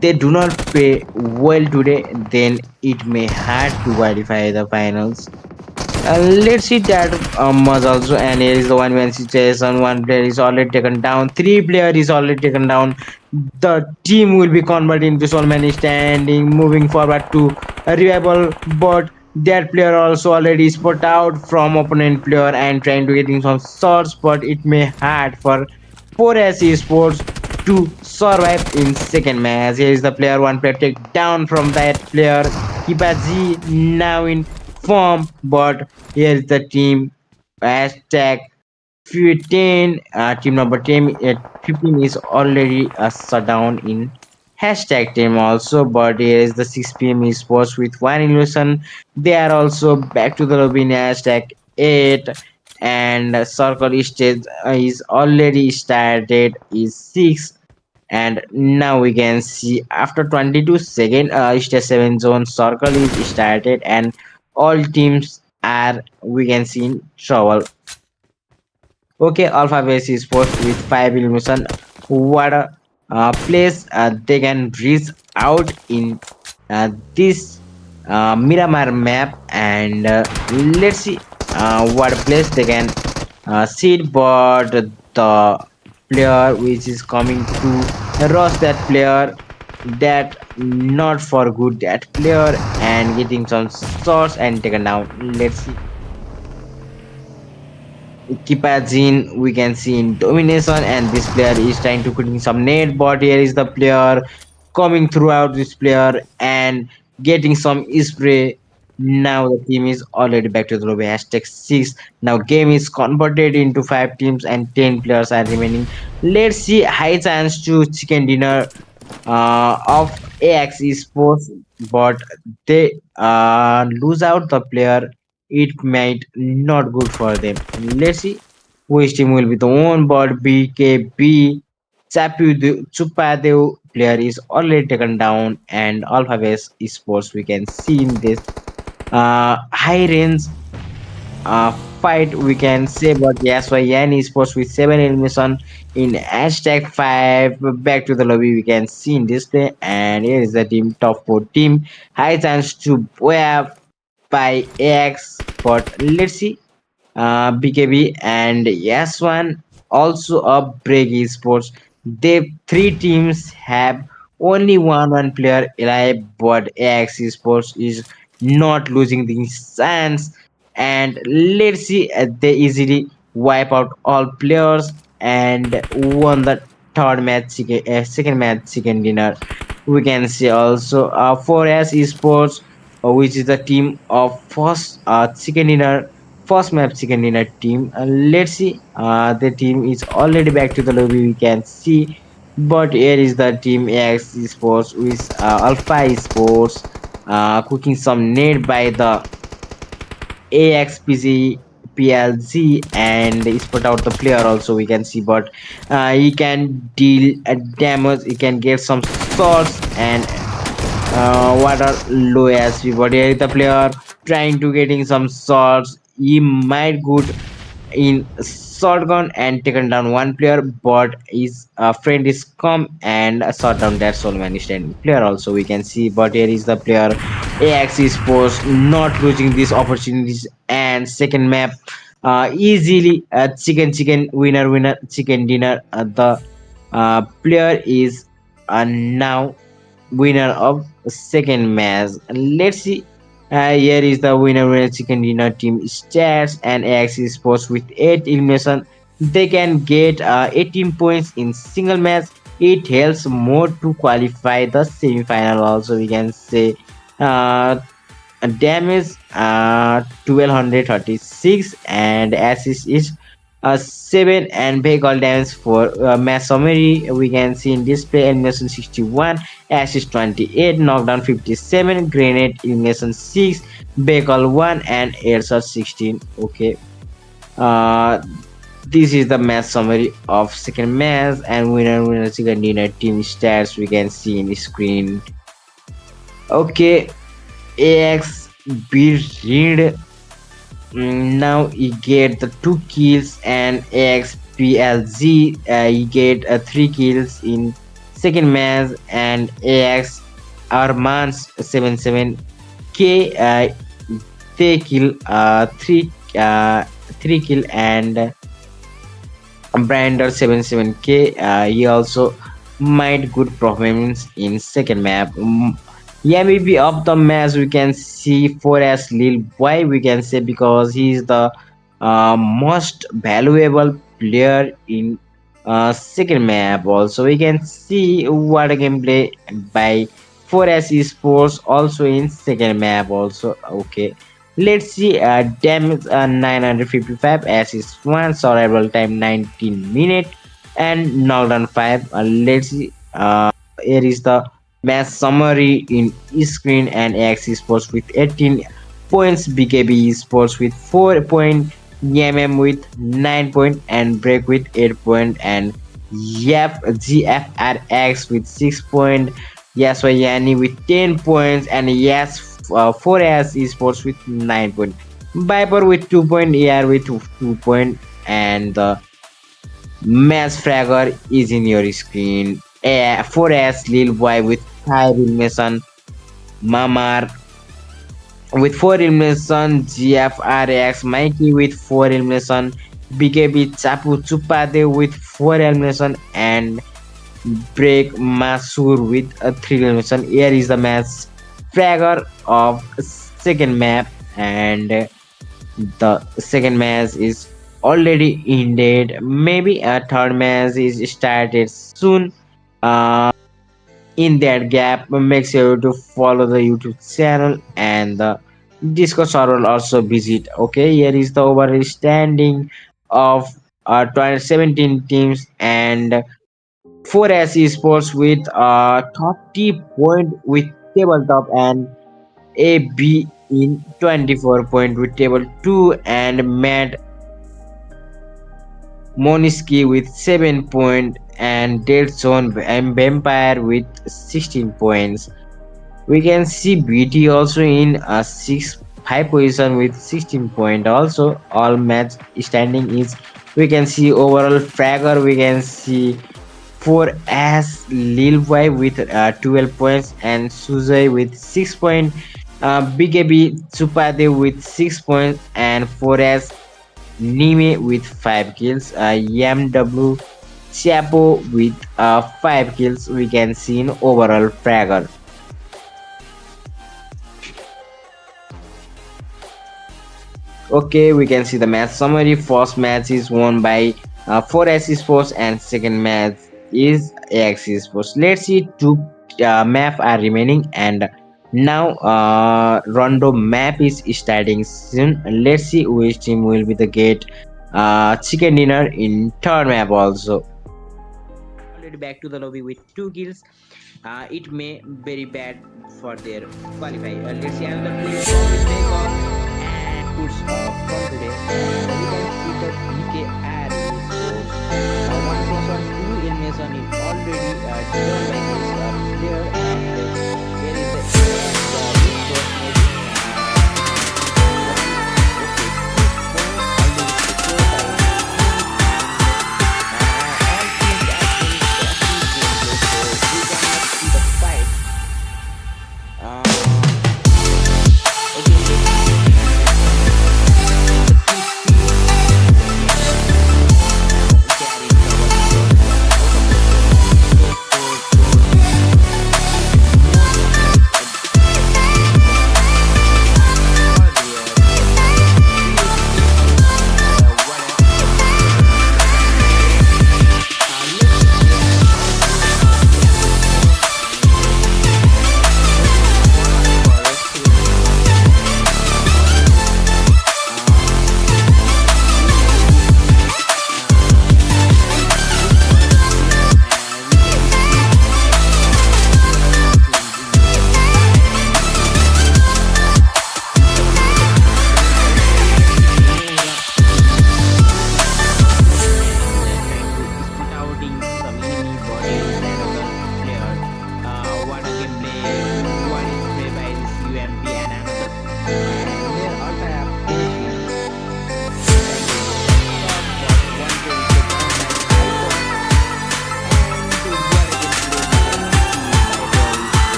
they do not play well today, then it may hard to qualify the finals. Let's see that much also, and here is the one situation. One player is already taken down. Three player is already taken down. The team will be converted into so many standing, moving forward to a revival. But that player also already spot out from opponent player and trying to getting some shots, but it may hard for 4S Esports to survive in second match. Here is the player, one player take down from that player. Kipazi now in form, but here is the team hashtag 15 team number 10 15 is already shut down in hashtag team also, but here is the 6 p.m. esports with one illusion. They are also back to the lobby in hashtag 8, and circle stage is already started is 6, and now we can see after 22 second stage 7 zone circle is started, and all teams are we can see in trouble. Okay, AlphaBase Esports with 5 elimination. What a place they can reach out in this Miramar map, and let's see what place they can seed. But the player which is coming to rush that player, that not for good that player, and getting some shots and taken down. Let's see. Kipazin we can see in domination, and this player is trying to put in some net, but here is the player coming throughout this player and getting some spray. Now the team is already back to the lobby hashtag 6. Now game is converted into 5 teams and 10 players are remaining. Let's see, high chance to chicken dinner of AX Esports, but they lose out the player. It might not good for them. Let's see which team will be the one, but BKB Chupadev player is already taken down, and AlphaBase Esports we can see in this high range uh, fight we can say. But yes, why Yan Esports with 7 elimination in hashtag 5. Back to the lobby we can see in display, and here is the team top 4 team, high chance to web by AX, but let's see BKB and S1 also a break esports. They three teams have only one player alive, but AX Esports is not losing the chance. And let's see, they easily wipe out all players and won the third match, second match, second dinner. We can see also 4S Esports, which is the team of first second dinner, first map second dinner team. Let's see, the team is already back to the lobby. We can see, but here is the team AX Esports with Alpha Esports cooking some net by the AXPZ PLZ, and he put out the player also we can see, but he can deal a damage, he can get some shots, and what are low SP, but here is the player trying to getting some shots. He might good in shotgun and taken down one player, but his friend is come and shot down that Solomon standing player also we can see. But here is the player AX Esports not losing these opportunities, and second map easily chicken winner chicken dinner. The player is now winner of second match. Let's see. Here is the winner chicken dinner team stats, and AX Sports with 8 elimination. They can get 18 points in single match. It helps more to qualify the semi-final. Also, we can say uh, damage 1236, and assist is 7 and vehicle damage for mass summary. We can see in display elimination 61, assist 28, knockdown 57, grenade elimination 6, vehicle 1 and air shot 16. Okay. Uh, this is the match summary of second match, and winner chicken dinner team stats we can see in the screen. Okay, AX beat Reed. Now he get the 2 kills, and AXPLZ he get 3 kills in second match, and AX Armans 77K they kill 3 kill, and Brander 77K he also made good performance in second map. MVP of the match we can see for as Lil Boy we can say, because he is the most valuable player in second map. Also we can see what a gameplay by 4S Esports also in second map also. Okay, let's see damage 955, assist 1, survival time 19 minutes, and knockdown 5. Let's see here is the match summary in screen, and AX Sports with 18 points, BKB Sports with 4 points, with 9 points, and Break with 8 points, and GFRx with 6 points, Yaswayani with 10 points, and 4S Esports with 9 points, Viper with 2 points, AR with 2 points, and the match fragger is in your screen. 4S Lil Boy with 5 elimination, Mamar with 4 elimination, GFRx Mikey with 4 elimination, BKB Chapu Chupade with 4 elimination, and Break Masur with a 3 elimination. Here is the match fragger of second map, and the second match is already ended. Maybe a third match is started soon. In that gap, make sure to follow the YouTube channel and the Discord server also visit. Okay, here is the overall standing of 2017 teams, and 4S Esports with 30 point with tabletop, and AB in 24 point with table 2, and Matt Moniski with 7 point, and Dead Zone and Vampire with 16 points. We can see BT also in a 5 position with 16 point. Also all match standing is we can see overall fragger we can see for as Lil Boy with 12 points, and Suzai with 6 points, BKB Supade with 6 points, and 4S Nime with 5 kills, YamW Chapo with 5 kills we can see in overall fragger. Okay, we can see the match summary. First match is won by 4S Esports, and second match is AX Esports. Let's see, 2 map are remaining, and now Rondo map is starting soon. Let's see which team will be the get chicken dinner in third map also. Already back to the lobby with 2 kills. It may very bad for their qualify. Let's see another player with take off and push from today. We can see the BKR Esports. 1+1 2 elimination is already done by this player, and here is the Esports maybe.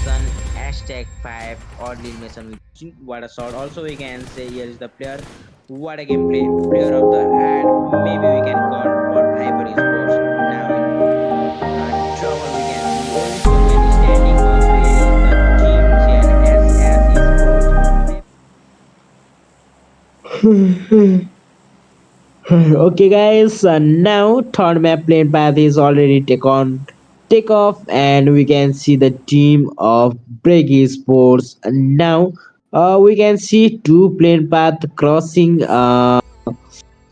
Sun hashtag 5 oddly elimination with what a shot. Also we can say here is the player, what a gameplay, player of the ad, maybe we can call for Hyper Esports. Now in trouble we can see only so many standing. Also here is the team gnss Esports. Okay, guys. Now third map played path is already take off, and we can see the team of Break Esports. And now, we can see two plane path crossing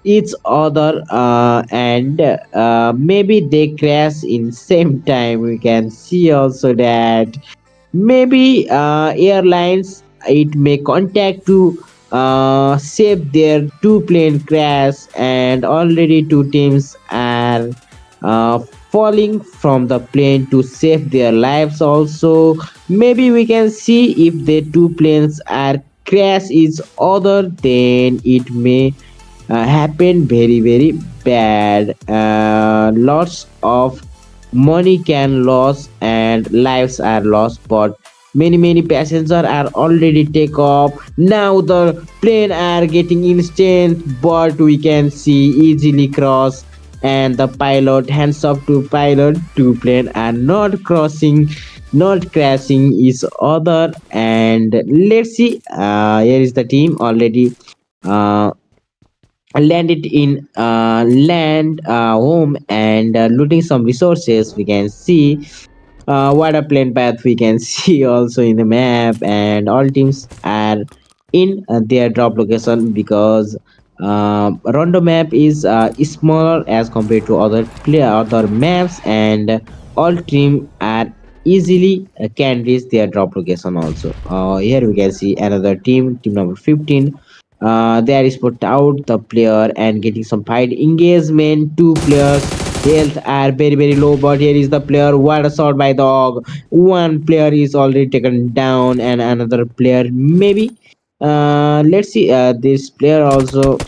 each other, and maybe they crash in same time. We can see also that maybe airlines it may contact to save their two plane crash, and already two teams are uh, falling from the plane to save their lives. Also maybe we can see if the two planes are crash each other, then it may happen very very bad. Lots of money can lose and lives are lost, but many passengers are already take off. Now the plane are getting instant, but we can see easily cross, and the pilot hands up to pilot. Two plane are not crossing, not crashing each other. And let's see, here is the team already uh, landed in land home, and looting some resources. We can see what a plane path we can see also in the map, and all teams are in their drop location, because rondo map is smaller as compared to other maps, and all team are easily can reach their drop location. Also here we can see another team number 15. There is put out the player and getting some fight engagement. Two players health are very low, but here is the player, what a shot by dog. One player is already taken down, and another player maybe let's see, this player also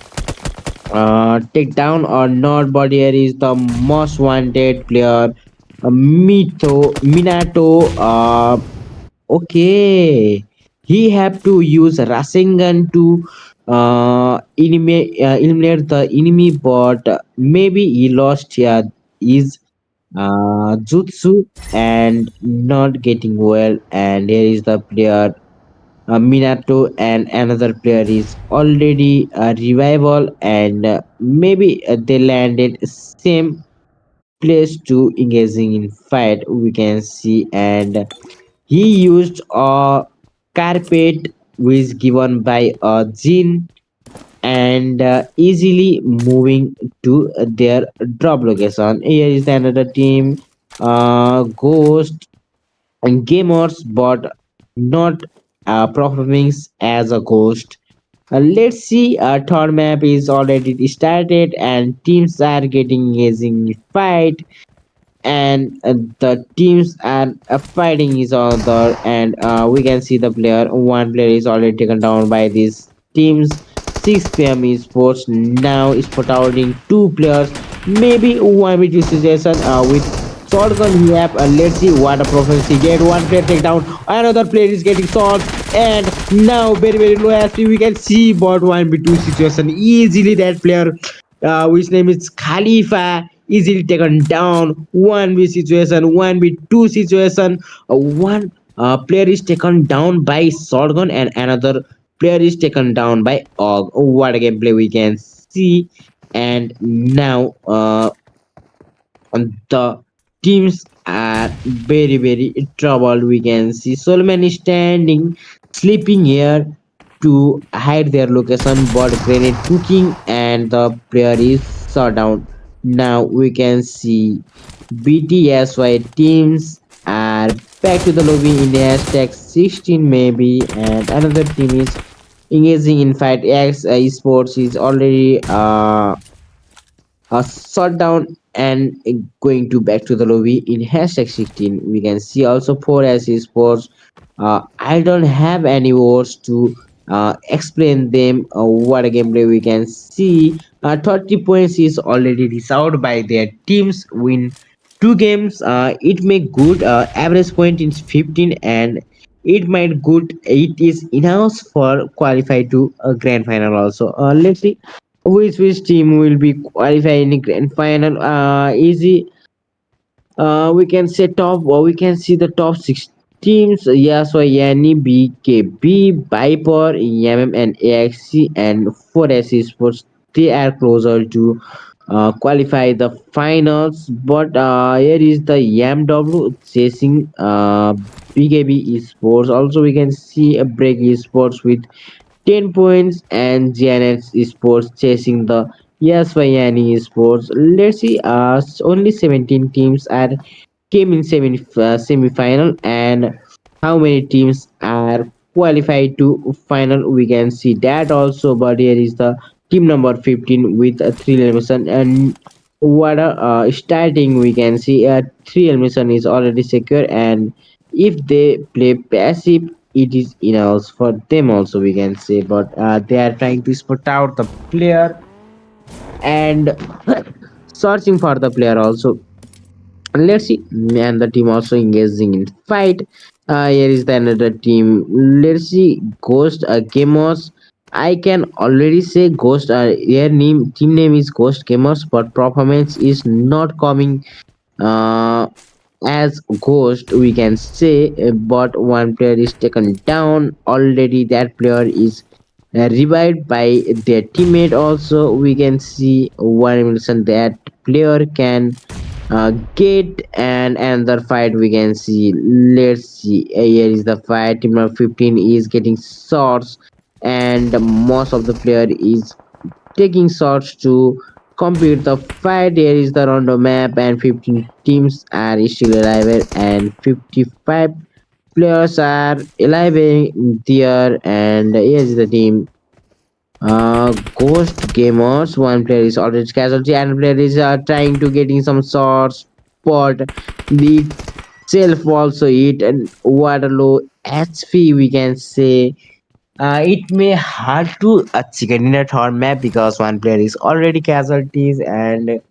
take down or not, but here is the most wanted player, Minato. Okay, he have to use Rasengan to eliminate the enemy, but maybe he lost his jutsu and not getting well. And here is the player, Minato, and another player is already revival, and maybe they landed same place to engaging in fight. We can see, and he used a carpet which given by a gene, and easily moving to their drop location. Here is another team, Ghost and Gamers, but not performing as a ghost. Let's see, third map is already started, and teams are getting engaging in fight, and the teams are fighting each other, and we can see the player, one player is already taken down by these teams. 6 p.m. esports now is put out in two players, maybe 1v2 situation with shotgun he have. Let's see what a prophecy get. One player take down, another player is getting shot, and now very low as we can see, but 1v2 situation easily that player, which name is Khalifa, easily taken down. 1v situation, 1v2 situation. One player is taken down by shotgun, and another player is taken down by Og. What a gameplay we can see. And now the teams are very troubled. We can see Solomon is standing, sleeping here to hide their location, but grenade cooking, and the player is shut down. Now we can see BTSY teams are back to the lobby in the hashtag 16 maybe, and another team is engaging in fight. X esports is already shut down and going to back to the lobby in hashtag 16. We can see also 4S esports. I don't have any words to explain them. What a gameplay we can see. 30 points is already reserved by their teams win two games. It may good average point is 15, and it might good. It is enough for qualify to a grand final also. Let's see which team will be qualifying in grand final. Easy, we can say top, or we can see the top six teams. Yes, so Yani, BKB, Viper, and AXC, and 4S Esports. They are closer to qualify the finals. But here is the YAMW chasing BKB Esports. Also, we can see a break Esports with 10 points, and gnss Esports chasing the SYNE Esports. Let's see, only 17 teams are came in semi-final, and how many teams are qualified to final, we can see that also. But here is the team number 15 with a 3 elimination, and what starting, we can see 3 elimination is already secure, and if they play passive, it is enough for them also, we can say. But they are trying to spot out the player and searching for the player also. Let's see, and the team also engaging in fight. Here is the another team. Let's see, Ghost Gamers. I can already say Ghost. Their name, team name is Ghost Gamers, but performance is not coming uh, as Ghost, we can say. But one player is taken down already. That player is revived by their teammate. Also, we can see one mention that player can get, and another fight we can see. Let's see, here is the fight. Team number 15 is getting shots, and most of the player is taking shots to complete the fight. Here is the rondo map, and 15 teams are still alive, and 55 players are alive there. And here is the team Ghost Gamers. One player is already casualty, and player is trying to getting some shots, but the self also hit, and Waterloo HP, we can say. It may hard to chicken in a third map because one player is already casualties. And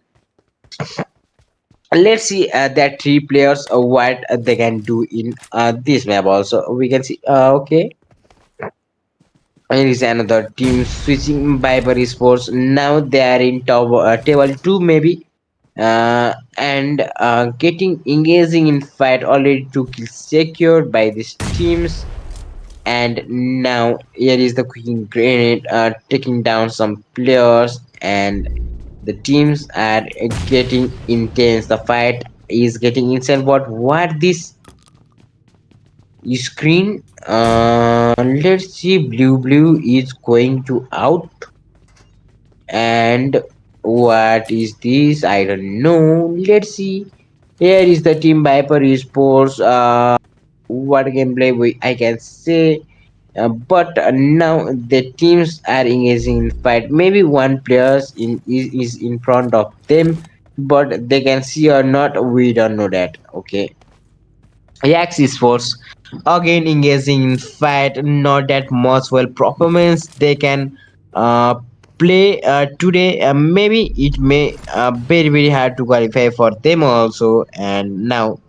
let's see that three players what they can do in this map also, we can see. Okay, here is another team switching Viper Esports. Now they are in top table 2 maybe, and getting engaging in fight. Already 2 kills secured by these teams. And now here is the quicking grenade taking down some players, and the teams are getting intense. The fight is getting insane. But what this screen, let's see, blue is going to out. And what is this? I don't know. Let's see. Here is the team Viper Esports. What gameplay I can say. But now the teams are engaging in fight. Maybe one player is in front of them, but they can see or not. We don't know that. Okay. Ajax Esports again engaging in fight. Not that much well performance they can uh, play today. Maybe it may very hard to qualify for them also. And now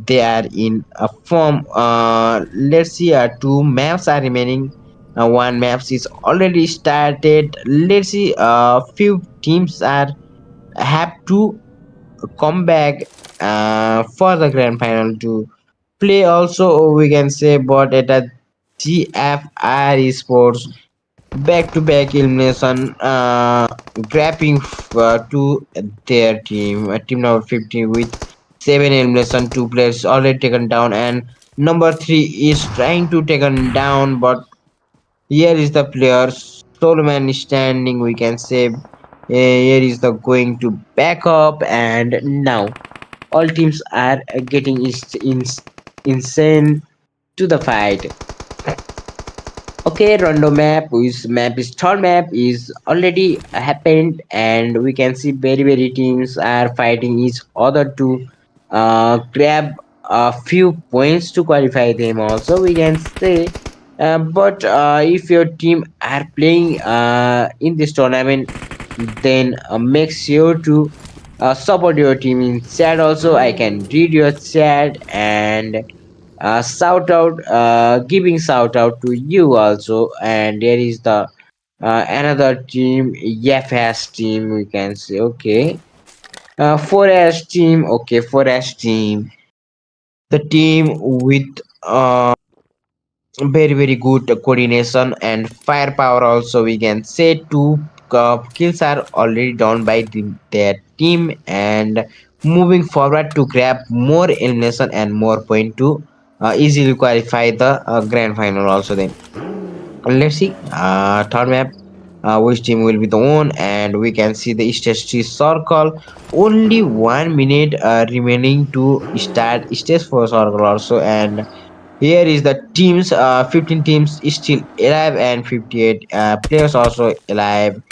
they are in a form. Let's see, two maps are remaining. One maps is already started. Let's see, few teams are have to come back for the grand final to play also, we can say. But at a GFR Esports back to back elimination, grabbing to their team, team number 15 with 7 elimination. 2 players already taken down, and number 3 is trying to taken down. But here is the player Solomon standing, we can say. Here is the going to back up, and now all teams are getting insane to the fight. Okay, rondo map is third map is already happened, and we can see very teams are fighting each other to grab a few points to qualify them also, we can say. But if your team are playing in this tournament, then make sure to support your team in chat also. I can read your chat and shout out, giving shout out to you also. And there is the another team, YFS team, we can say. Okay, 4S team. Okay, 4S team, the team with very good coordination and firepower also, we can say. Two kills are already done by their team, and moving forward to grab more elimination and more point to easily qualify the grand final also. Then let's see third map, which team will be the one. And we can see the stage 3 circle. Only 1 minute remaining to start stage 4 circle also. And here is the teams, 15 teams is still alive and 58 players also alive.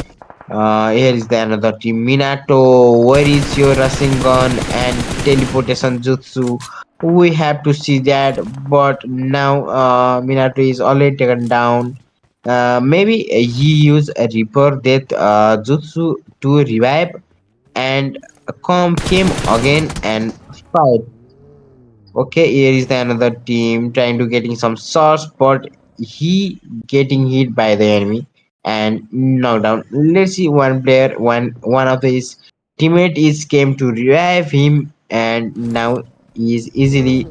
Here is the another team, Minato. Where is your rushing gun and teleportation jutsu? We have to see that, but now Minato is already taken down. Maybe he used a Reaper Death jutsu to revive and came again and fight. Okay, here is the another team trying to getting some shots, but he getting hit by the enemy and knocked down. Let's see one player, one of his teammate is came to revive him, and now he is easily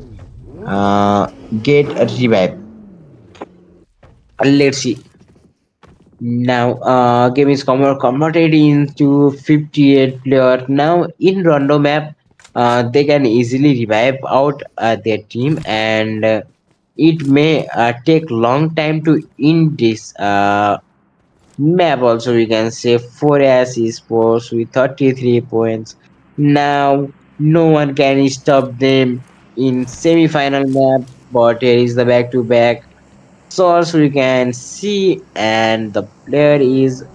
get a revive. Let's see. Now game is converted into 58 player. Now in random map, they can easily revive out their team, and it may take long time to end this map also. We can say 4S esports with 33 points. Now no one can stop them in semi-final map, but here is the back to back source we can see, and the player is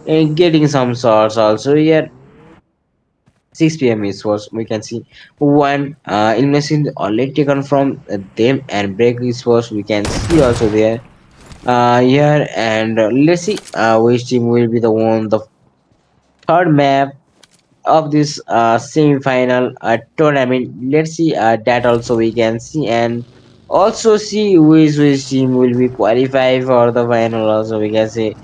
getting some source also here. 6 p.m. is what we can see. One elimination already taken from them, and break is what we can see also there here. And let's see which team will be the one, the third map of this semi-final tournament. Let's see that also we can see, and also see which team will be qualified for the final also, we can say.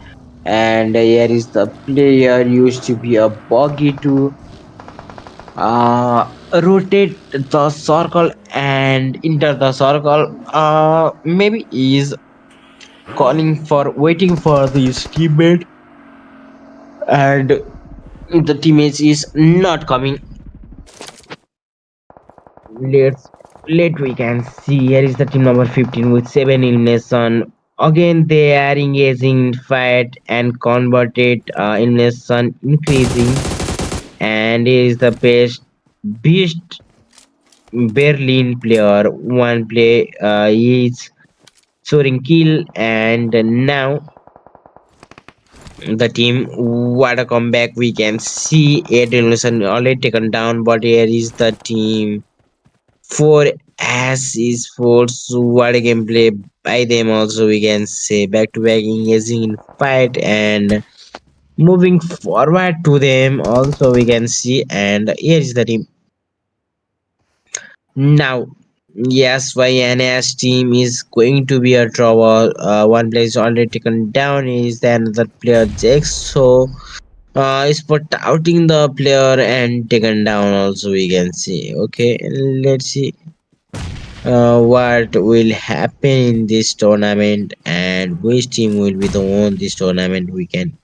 And here is the player used to be a buggy to rotate the circle and enter the circle. Maybe he is calling for waiting for his teammate, and the teammates is not coming. Let we can see, here is the team number 15 with 7 elimination. Again they are engaging in fight and converted elimination increasing. And here is the best beast Berlin player. One play is soaring kill, and now the team, what a comeback. We can see 8 elimination already taken down, but here is the team 4 as is force. What a gameplay by them also, we can say. Back to back engaging in fight and moving forward to them also, we can see. And here is the team now. Yes, YNS team is going to be a trouble. One player is already taken down. Is the another player Jax? So is put outing the player and taken down also, we can see. Okay, let's see what will happen in this tournament and which team will be the one this tournament, we can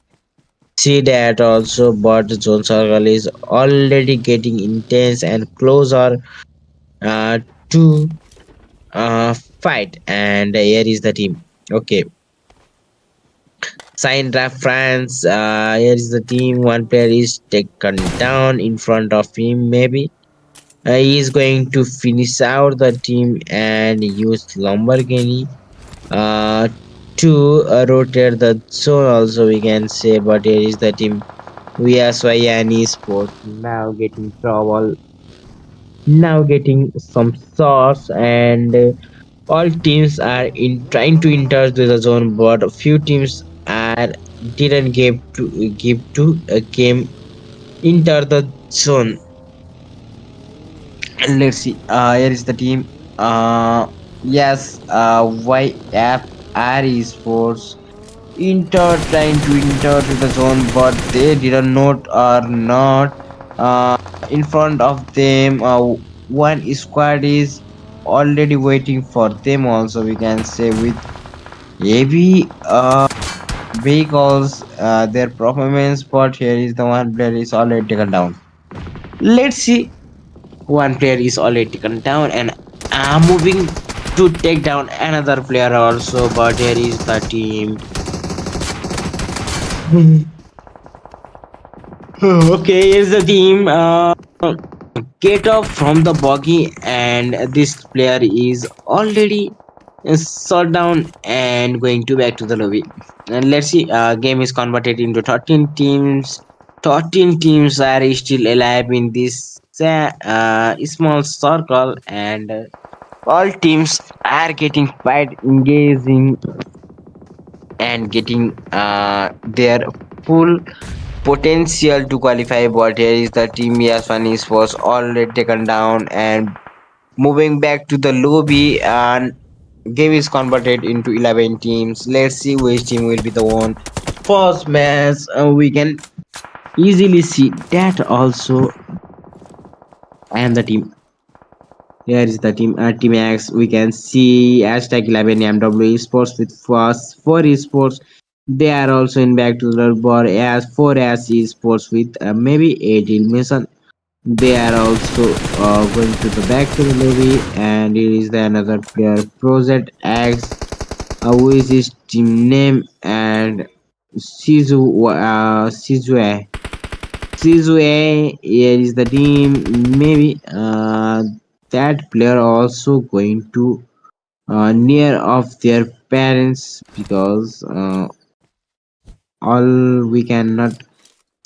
see that also. But the zone circle is already getting intense and closer to fight. And here is the team. Okay, SYNERIA France. Here is the team. One player is taken down in front of him. Maybe he is going to finish out the team and use Lamborghini uh, to rotate the zone also, we can say. But here is the team. We are Swayani Sports now getting trouble, now getting some sauce, and all teams are in trying to enter to the zone, but a few teams are didn't give to a game enter the zone. Let's see. Here is the team. Yes. YFR Esports. Inter trying to enter to the zone, but they didn't note or not. In front of them, one squad is already waiting for them. Also, we can say with heavy vehicles, their performance. But here is the one player is already taken down. Let's see. One player is already taken down and moving to take down another player also. But here is the team. Okay, here's the team. Get off from the buggy, and this player is already shut down and going to back to the lobby. And let's see. Game is converted into 13 teams. 13 teams are still alive in this small circle, and all teams are getting quite engaging and getting their full potential to qualify. But here is the team Yaswanis was already taken down and moving back to the lobby, and game is converted into 11 teams. Let's see which team will be the one. First match, we can easily see that also. And the team, here is the team, Team X. We can see hashtag 11 MW Esports with first 4 esports. They are also in back to the board as 4 as esports with maybe 18 mission. They are also going to the back to the lobby, and it is the another player Project X, who is his team name, and Sizue. Sizue, here is the team. Maybe that player also going to near of their parents, because all we cannot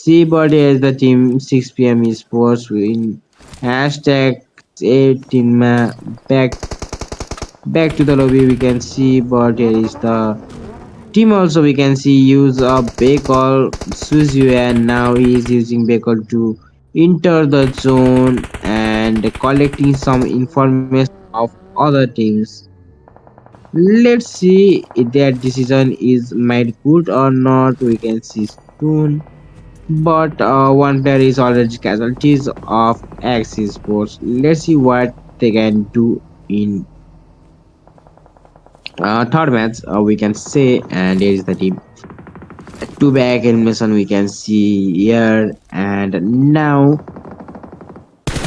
see. But as the team 6 p.m. esports in hashtag 18 back to the lobby, we can see. But here is the team also, we can see use a Bakal Suzu, and now he is using Bakal to enter the zone and collecting some information of other teams. Let's see if that decision is made good or not. We can see soon. But one player is already casualties of X Esports. Let's see what they can do in third match. We can say, and here is the team. Two back animation we can see here, and now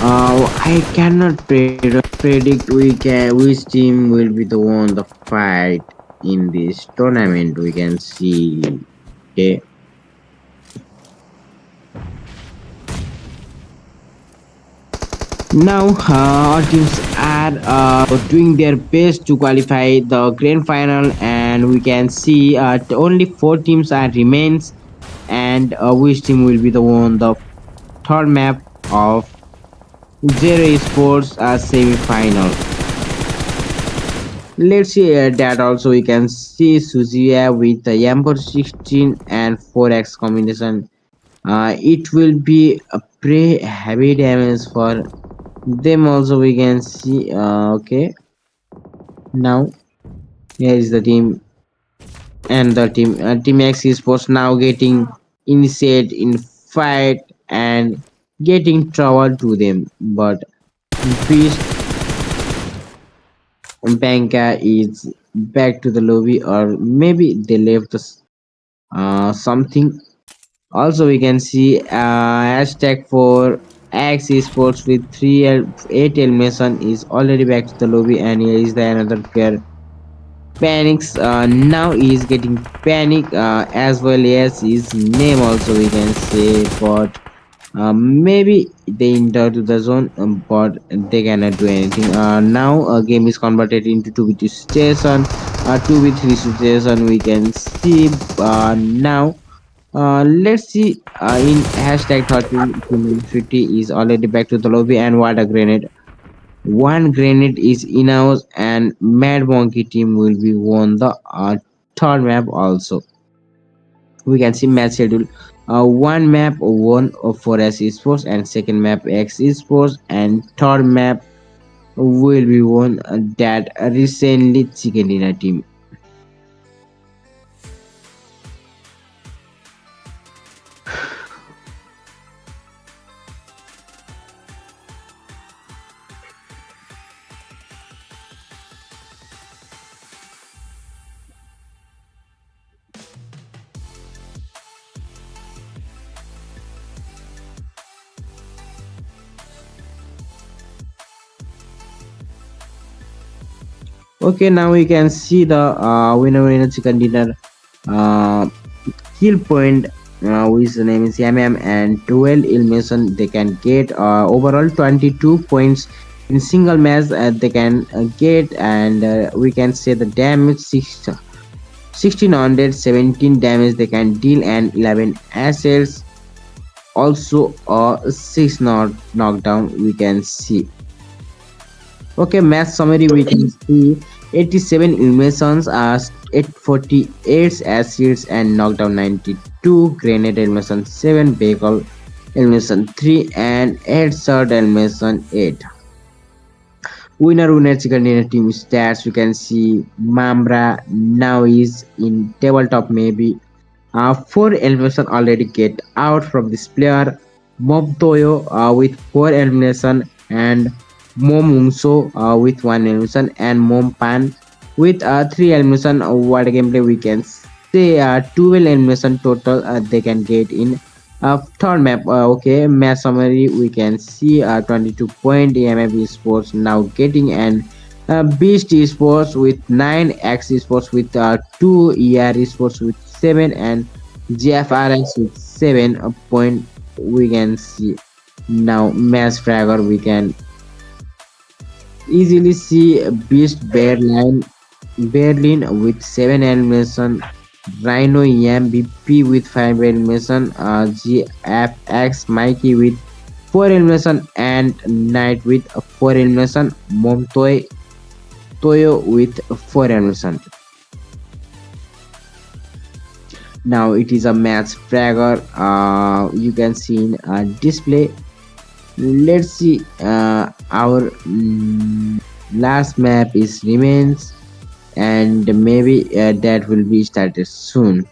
I cannot predict which team will be the one the fight in this tournament. We can see. Okay. Now, our teams are doing their best to qualify the grand final, and we can see only 4 teams are remains, and which team will be the one the third map of Zero Esports semi-final. Let's see that also we can see Suzuya with the Yamper 16 and 4x combination. It will be a pretty heavy damage for them also, we can see. Okay, now here is the team, and the team X Esports now getting initiate in fight and getting trouble to them. But Beast Banka is back to the lobby, or maybe they left something. Also, we can see hashtag for X Esports with 8 Mason is already back to the lobby, and here is the another player. Panics now he is getting panic as well as his name also, we can say. But maybe they enter to the zone, but they cannot do anything. Now a game is converted into 2v2 situation, 2v3 situation, we can see. Now let's see, in hashtag 13 is already back to the lobby, and what a grenade. One grenade is enough, and Mad Monkey team will be won the third map also. We can see match schedule. One map won for S Esports, and second map X Esports, and third map will be won that recently Chicken Dinner team. Okay, now we can see the winner chicken dinner uh, kill point, which name is MM, and 12 elimination. They can get overall 22 points in single match. They can get, and we can say the damage 1617 damage they can deal, and 11 assets. Also, 6 knockdown we can see. Okay, match summary we can see 87 eliminations, 848 acids and knockdown 92, grenade elimination 7, vehicle elimination 3, and headshot elimination 8. Winner chicken dinner team stats we can see Mambra now is in tabletop, maybe 4 elimination already get out from this player. Mobtoyo with 4 elimination, and Momungso with 1 elimination, and Mompan with 3 elimination. What gameplay we can say 12 elimination total they can get in third map. Okay, match summary we can see 22 point EMF Esports now getting, and Beast Esports with 9, X Esports with 2, ER Esports with 7, and GFRx with 7 point we can see. Now match fragger we can easily see Beast Berlin with 7 elimination, Rhino MVP with 5 elimination, GFX Mikey with 4 elimination, and Knight with 4 elimination, Toyo with 4 elimination. Now it is a match fragger. You can see in display. Let's see our last map is remains, and maybe that will be started soon.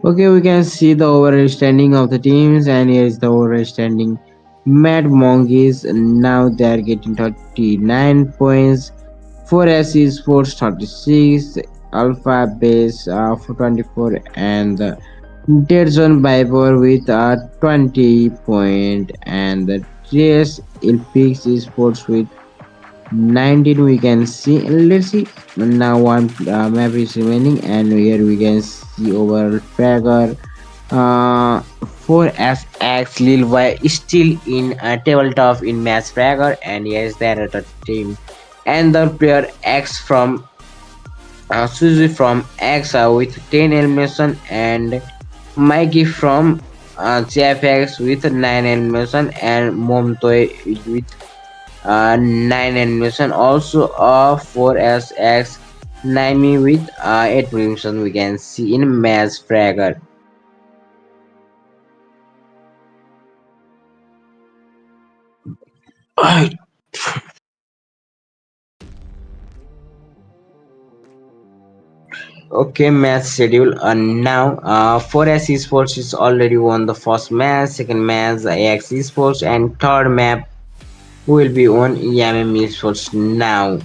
Okay, we can see the overall standing of the teams, and here is the overall standing. Mad Monkeys now they are getting 39 points. 4S is for 36, Alpha Base for 24, and the Dead Zone Viper with 20 point, and the TS Ilpix Esports with 19 we can see. Let's see now one map is remaining, and here we can see over Fragger 4SX Lil Y is still in tabletop in match Fragger, and yes there are the team, and the player X from Suzy from X with 10 elimination, and Mikey from GFX with 9 elimination, and Momtoy with 9 animation. Also 4SX 9 me with 8 position we can see in match fragger. Okay, match schedule. Now, 4S Esports is already won the first match, second match AX Esports, and third map will be on EMM Esports. Now,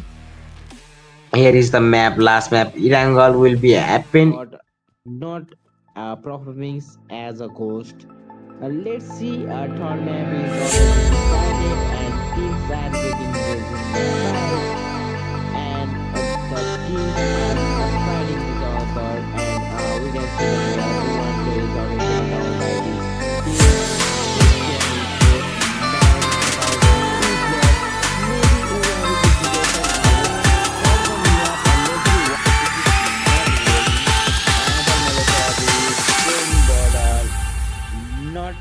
here is the map. Last map, Irangal will be happen. Not performing as a ghost. Let's see. Third map is already decided, and teams are getting resumed and the teams are fighting each other and we can see that one player is already taken down by the team. Not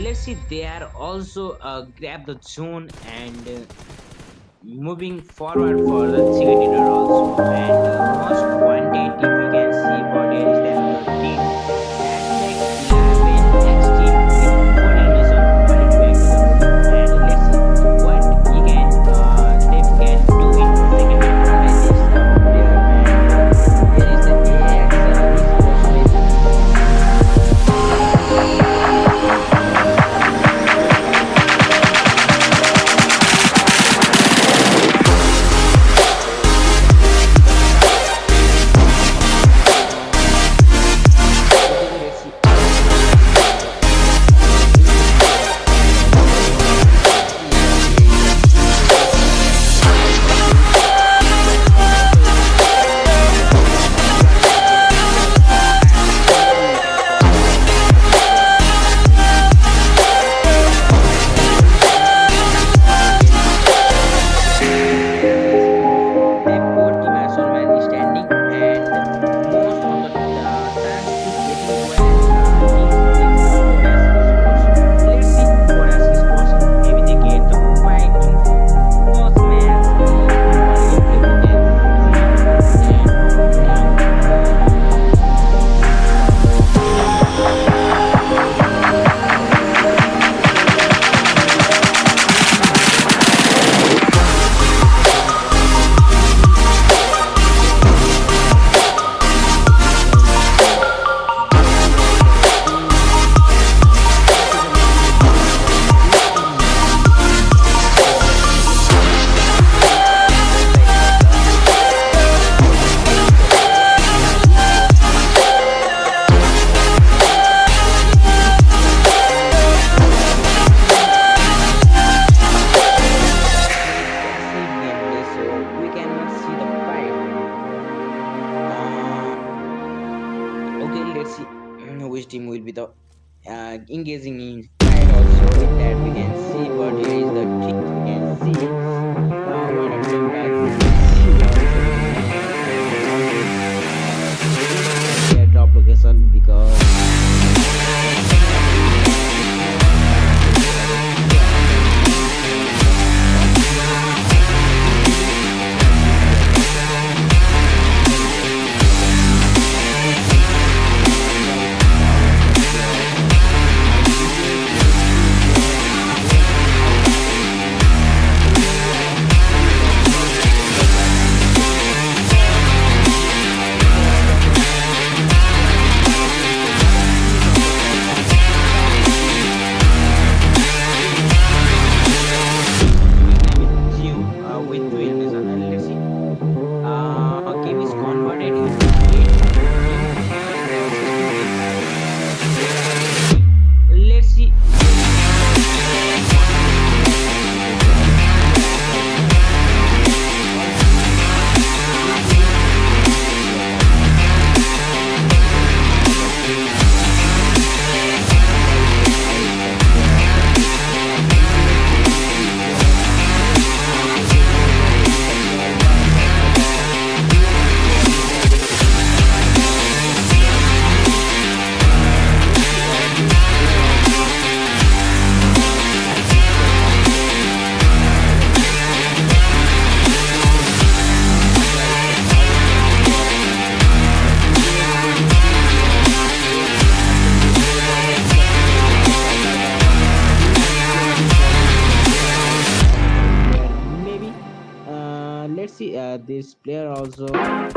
let's see they are also grab the zone and moving forward for the chicken dinner also and most wanted team we can see for there is the team that makes 11 next team with one animation and let's see what he can they can do in second advantage there and there is the AX let's see which team will be the engaging in fight also in that we can see, but here is the team we can see what are doing by their drop location because with 12 mission and let's see game is converted into 8 let's see. Maybe let's see this player also sit down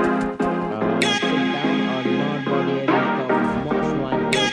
or not, but here is the most wanted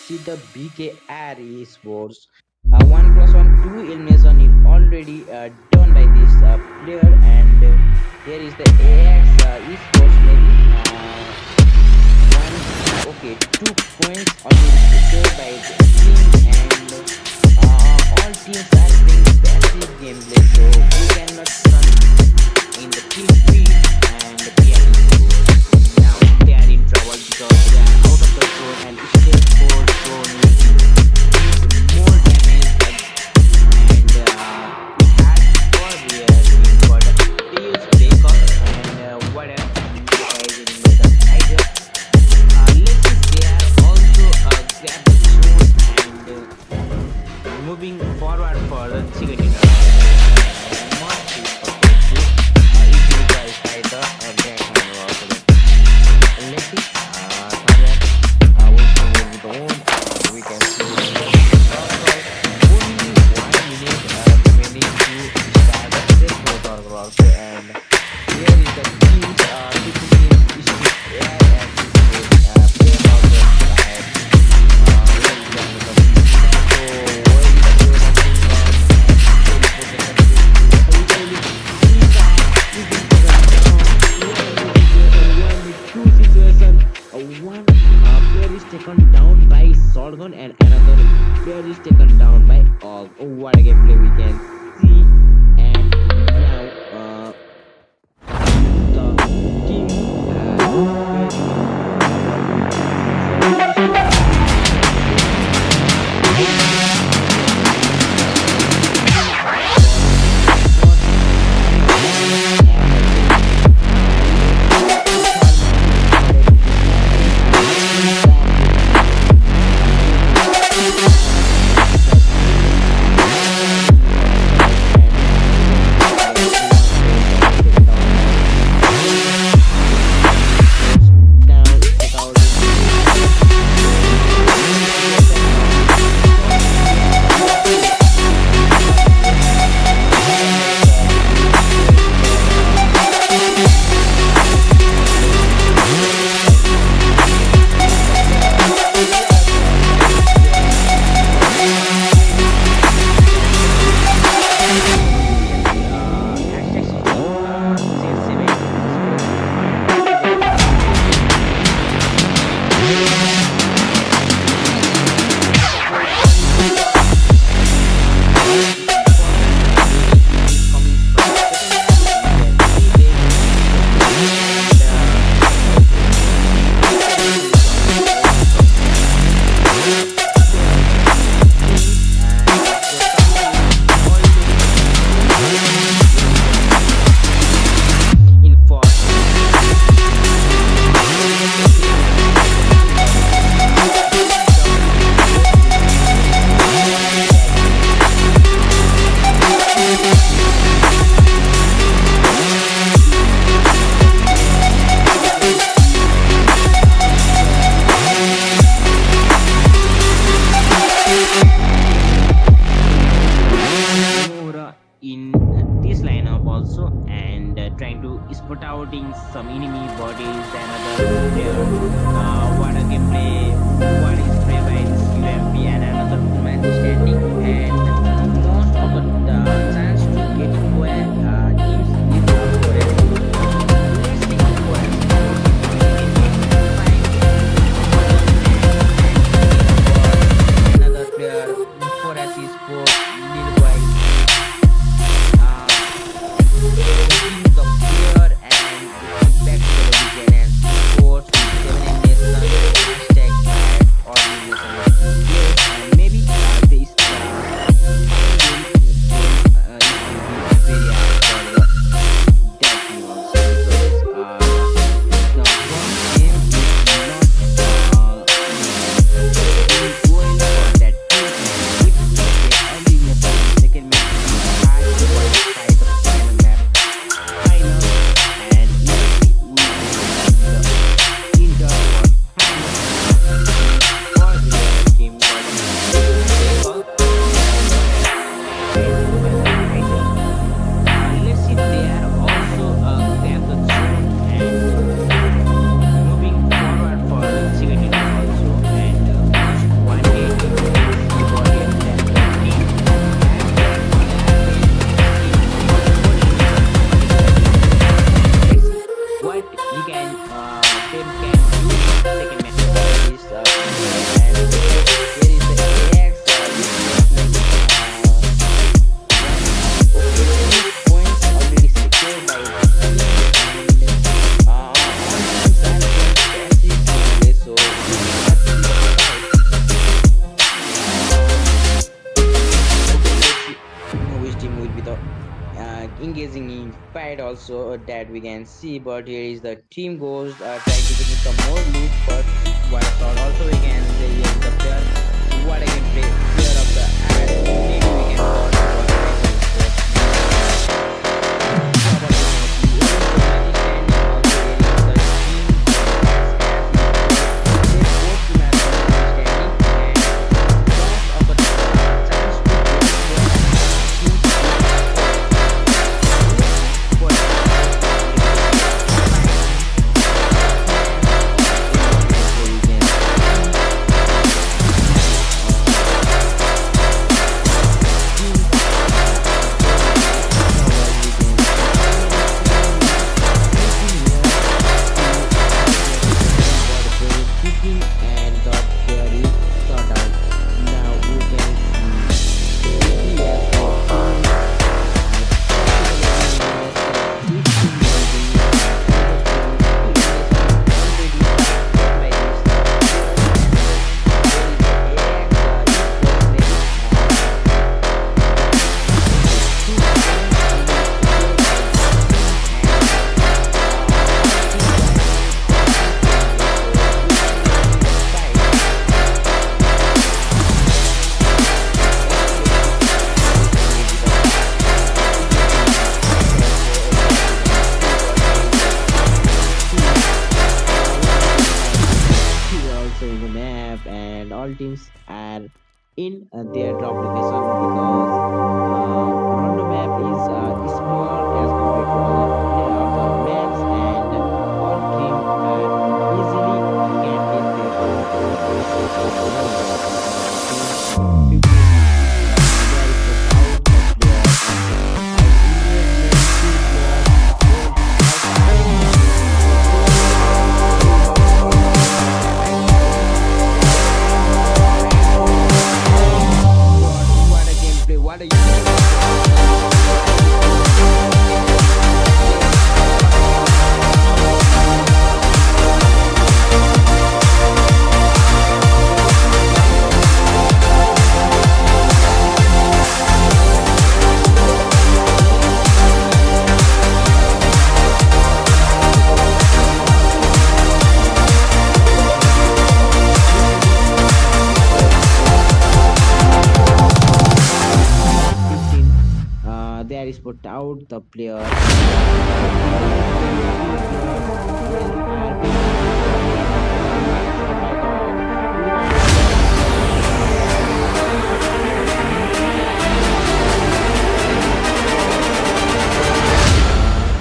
see the BKR Esports. 1+1 2 elimination is already done by this player, and here is the AX Esports maybe. Okay, 2 points already secured by the team, and all teams are playing passive gameplay, so we cannot run in the team speed, and they are in now they are in trouble because they are out of control and still for zone more damage and it had for their team, but they use break off and what else guys in the idea. Let's see, they are also grab the zone and moving forward for the second dinner. player is taken down by Og. Oh, what a gameplay we can see. And now the team in this lineup also, and trying to spot out in some enemy bodies and other player. What a gameplay, what is play by this UMP and another man standing, and most of the chance to get where teams is another player for Esports the player and back to television and sports with 7 hashtag organization and maybe this very hard for that team also because the one game is not going for that team if they only miss the second match hard to qualify the final map final and maybe we will the inter for the team let's see they are also grab the zone and moving forward for second also and one day to the body and then the team what you can them can do second method is and there is the AX points already secured by the team and all teams are passive play so which team will be the engaging in fight also that we can see, but here is the team goes trying to get some more loot, but what I thought also we can say here is the player what I can play player of the ad maybe we can thought in their drop location because Rondo map is small as compared to other maps and all team easily can beat their drop location. Here we can see our team from 15. There is put out the player and there is put out engagement two players hold outside what a gameplay, what a there is put out the player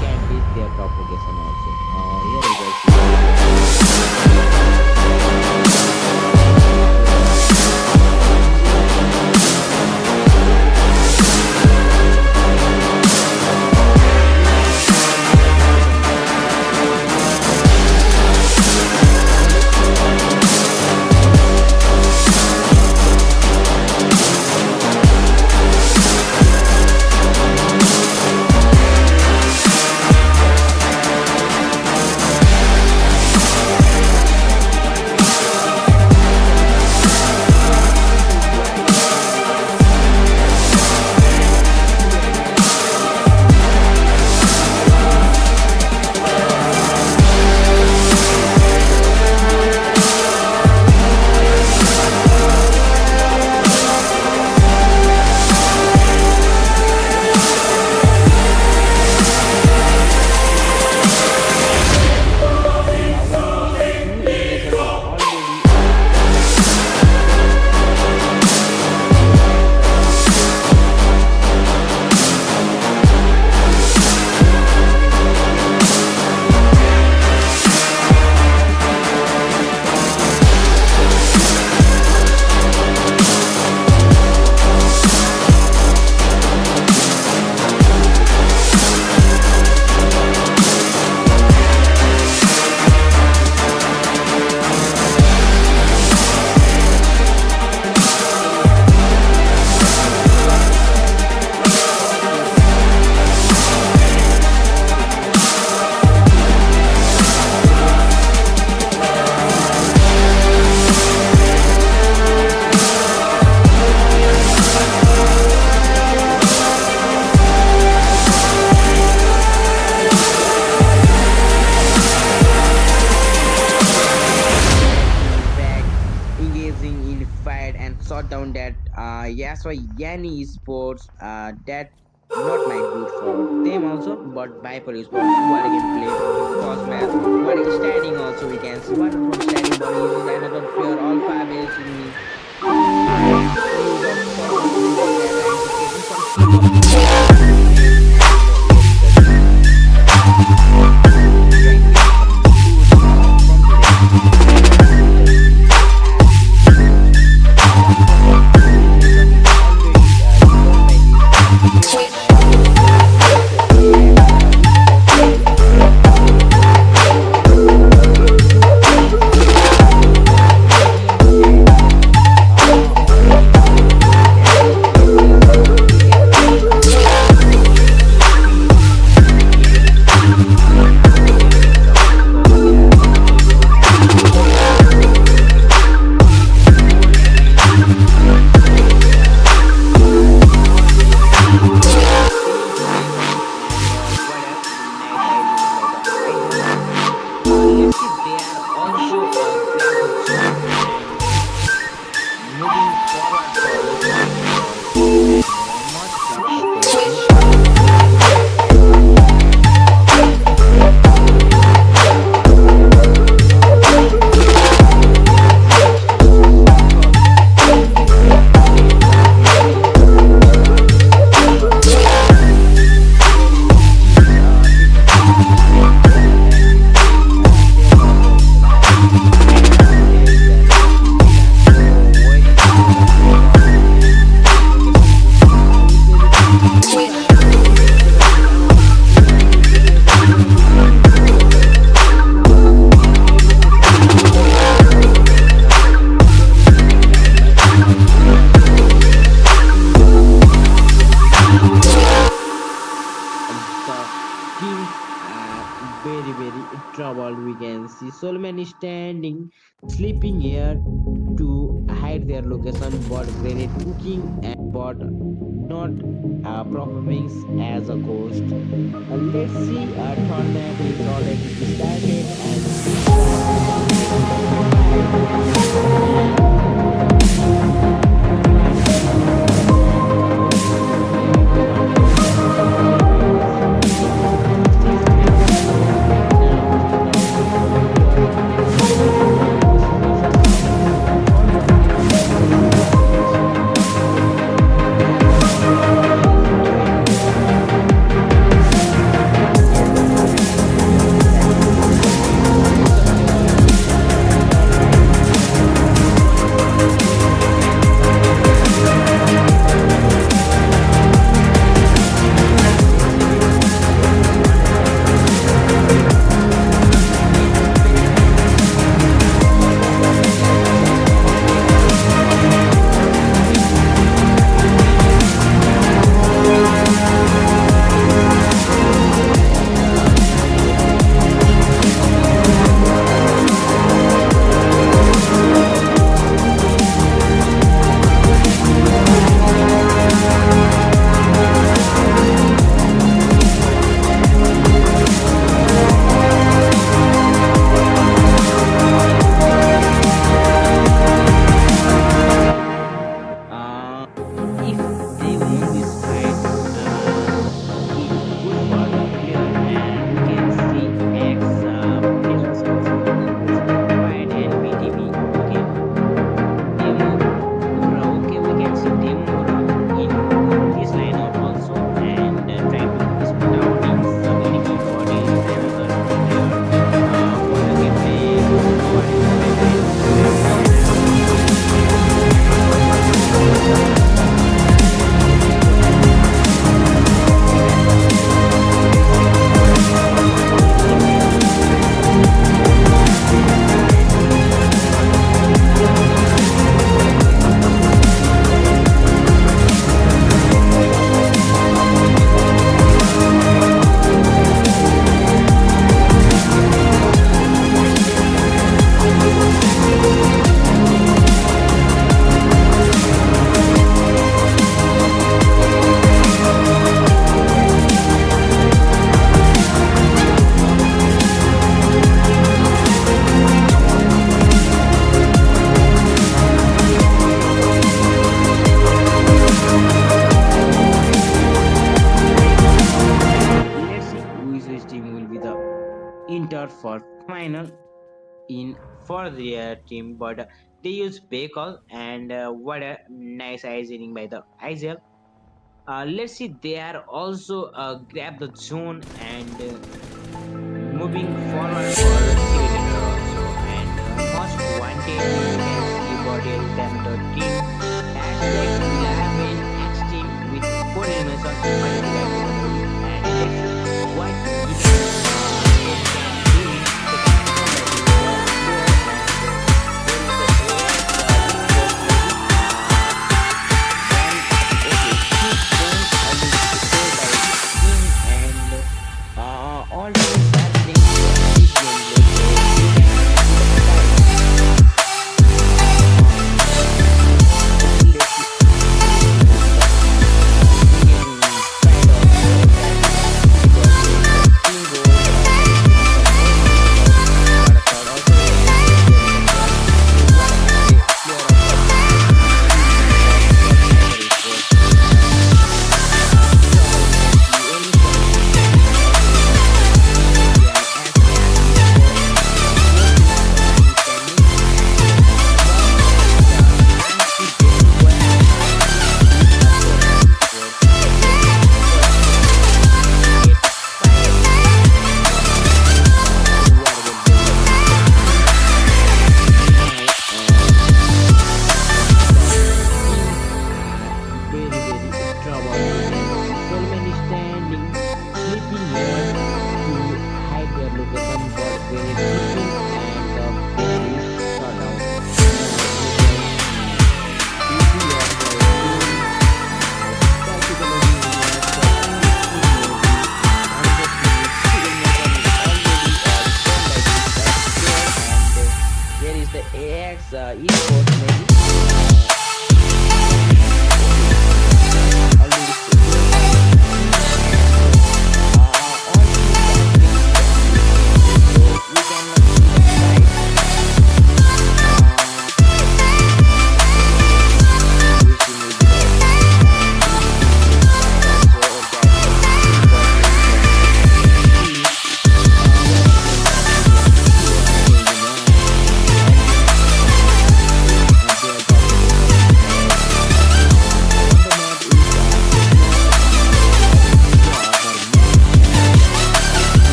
can beat their top location also. Here we go. Shot down that yes or any sports that not might good for them also, but Viper Esports, what a gameplay first match, what a standing also we can see what from standing ball uses another player AlphaBase in and use of shot using that and taking some troubled. We can see Solomon is standing, sleeping here to hide their location, but grenade cooking and but not performing as a ghost. Let's see, a tournament is already started and this if they won this fight, it good for the player, and we can see X players also fight and BTB. Okay, demo okay, we can see demo in this lineup also, and try to split out in some enemy body and other player for the gameplay. Let's see which team will be the enter for final in for their team, but they use Bakal and what a nice eyes inning by the Isel. Let's see, they are also grab the zone and moving forward for simulator also, and most wanted you can see body than the team hashtag 11 X team with 4 eliminations multiplied over the week. And let's see what it can do in the all these bad things this gameplay, so we can let's see.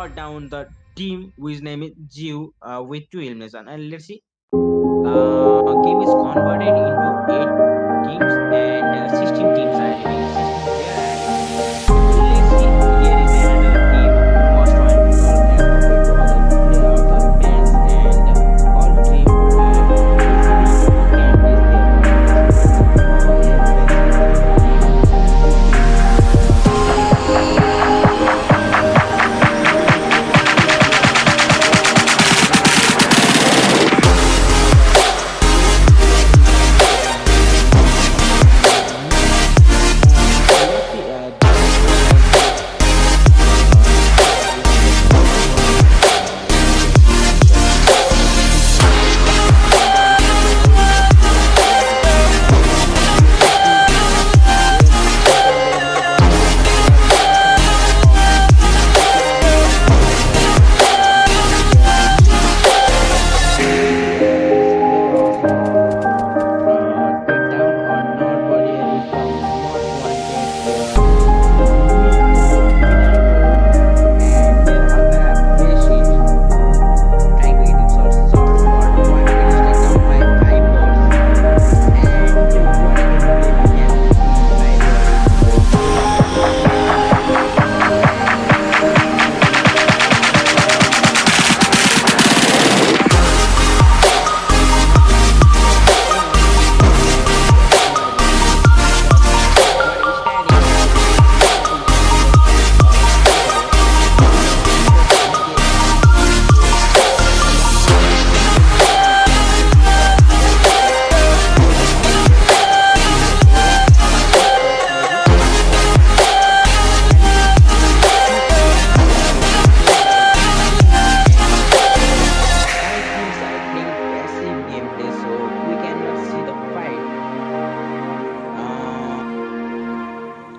brought down the team whose name is Jew with two eliminations. And let's see, game is converted into 8 teams, and 16 teams are remaining. 16 player. And let's see, here is another team, most wanted people as compared to other other fans, and all team easily can place their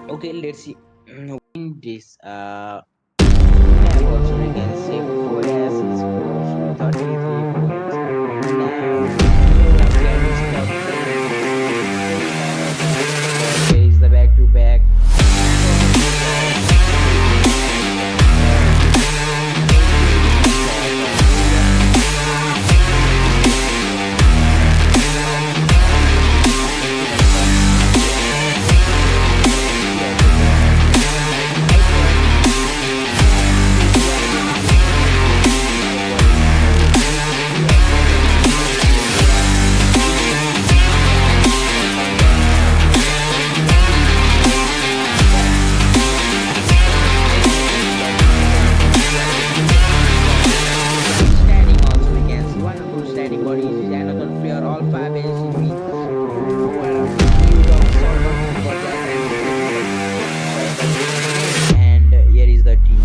okay, let's see. In this map also we can say Golas scores 33 points. Now here is the back to back. Standing also we can see wonderful standing body. This is another player AlphaBase with and here is the team.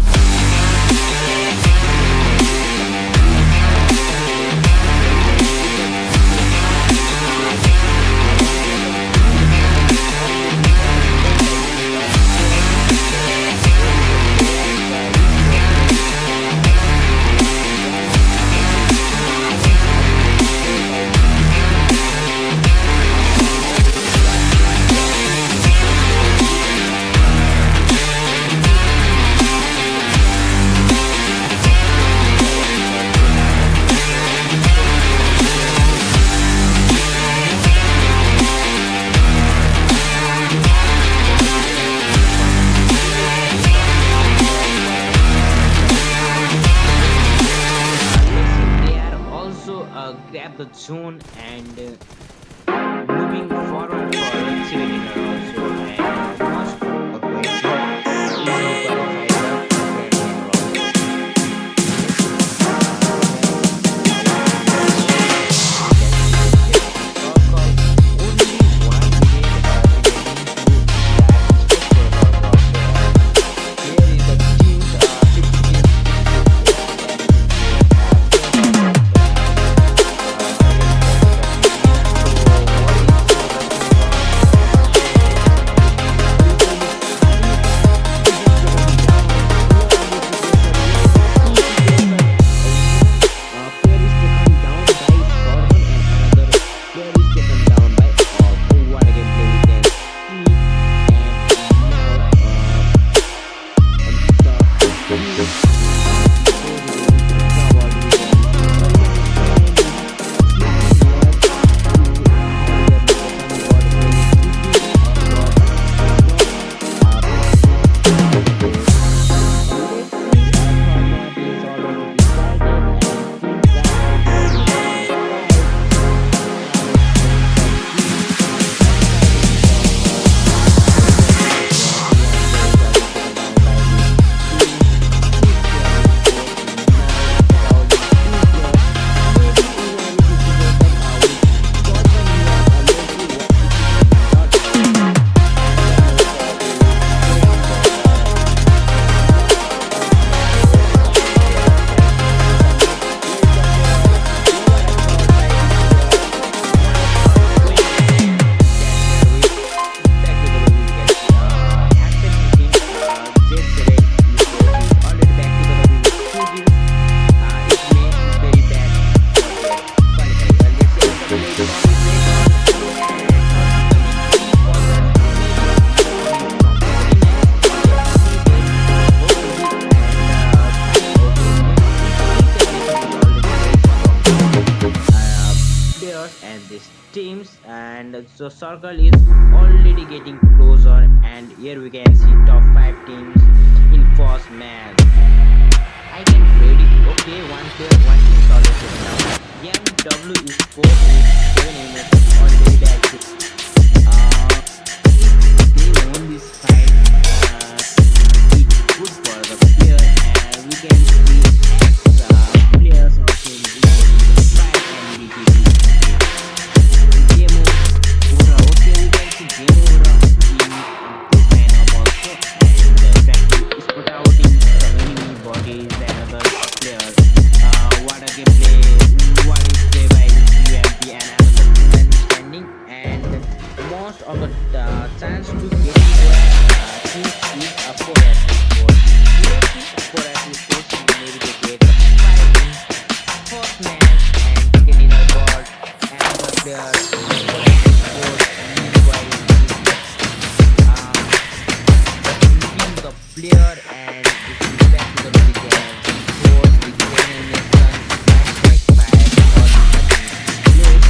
They are also grab the zone and moving forward for semifinal also, and most going to easily qualify the semifinal also. So circle is already getting closer, and here we can see top 5 teams in first match. I can predict. Okay, one player, one team is already taken down. Young W is 4 with 7 eliminations already back. If they won this fight, it's good for the player, and we can see players also in the fight and game over. Okay, we can see game over in this lineup also, and trying to spot out in the enemy bodies and other players. What a gameplay, what is play by UMP and another man standing, and most of the chance to get teams is a 4 assist score. Let's see 4 assist scores, maybe they get 5 in first match and get in a board, and other players 4 assist scores, meanwhile the player, and it is back to the beginning. Force the elimination, hashtag 5 or let's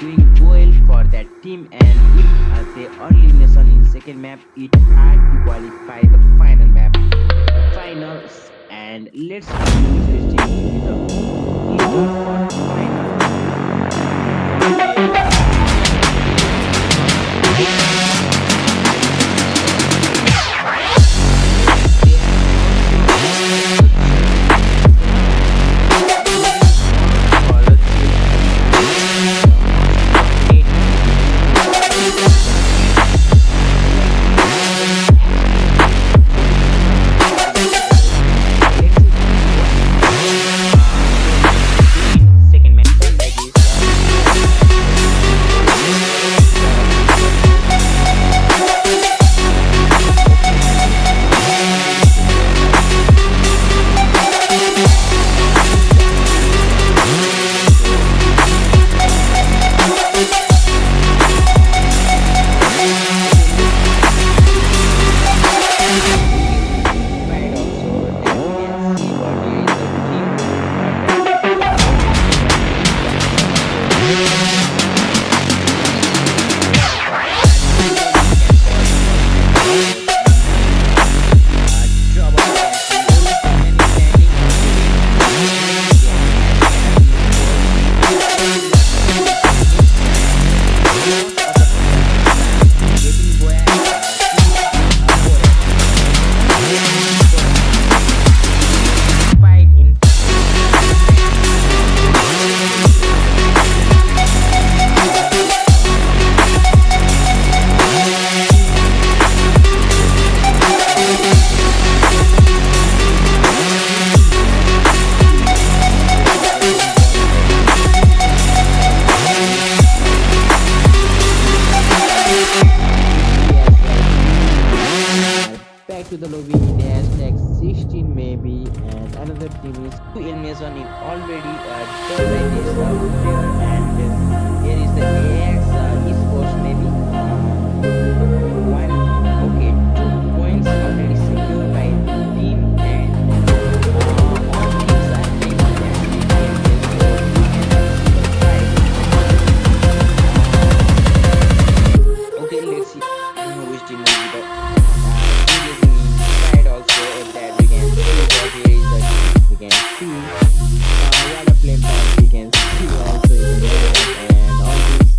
doing well for that team, and if they early elimination in second map, it hard to qualify the final map finals. And let's continue this team with the leader for final. Second match like to the lobby in hashtag 16 maybe, and another team is 2 elimination in already done by this player, and here is the AX Esports maybe one, okay, 2 points already secured by the team, and all teams are playing on that game, okay, let's see which team will be the also that we can see that here is the we can see what a flame pass we can see also in the map, and all these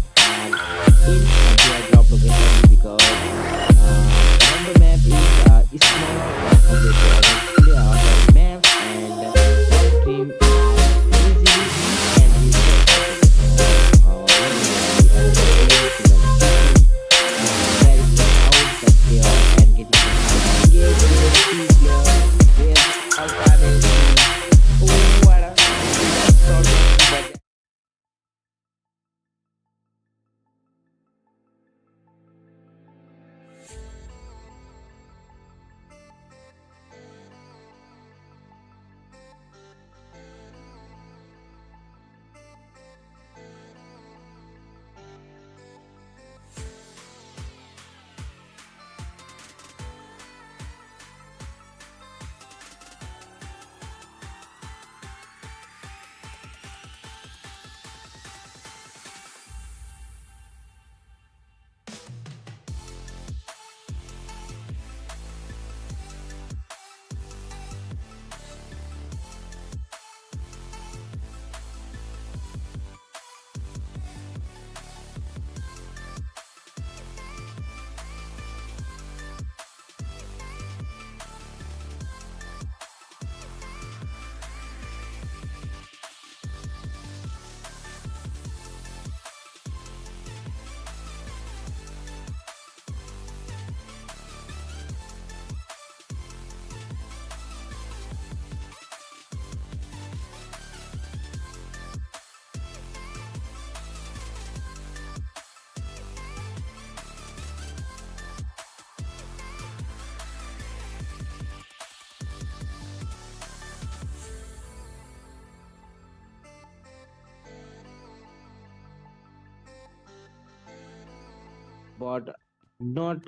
but not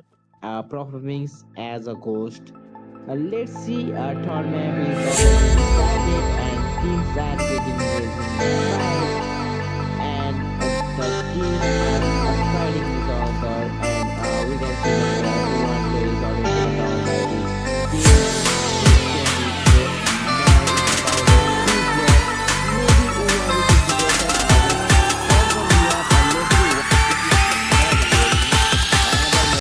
performing as a ghost. Let's see, third map is getting started and teams are getting ready. Bye.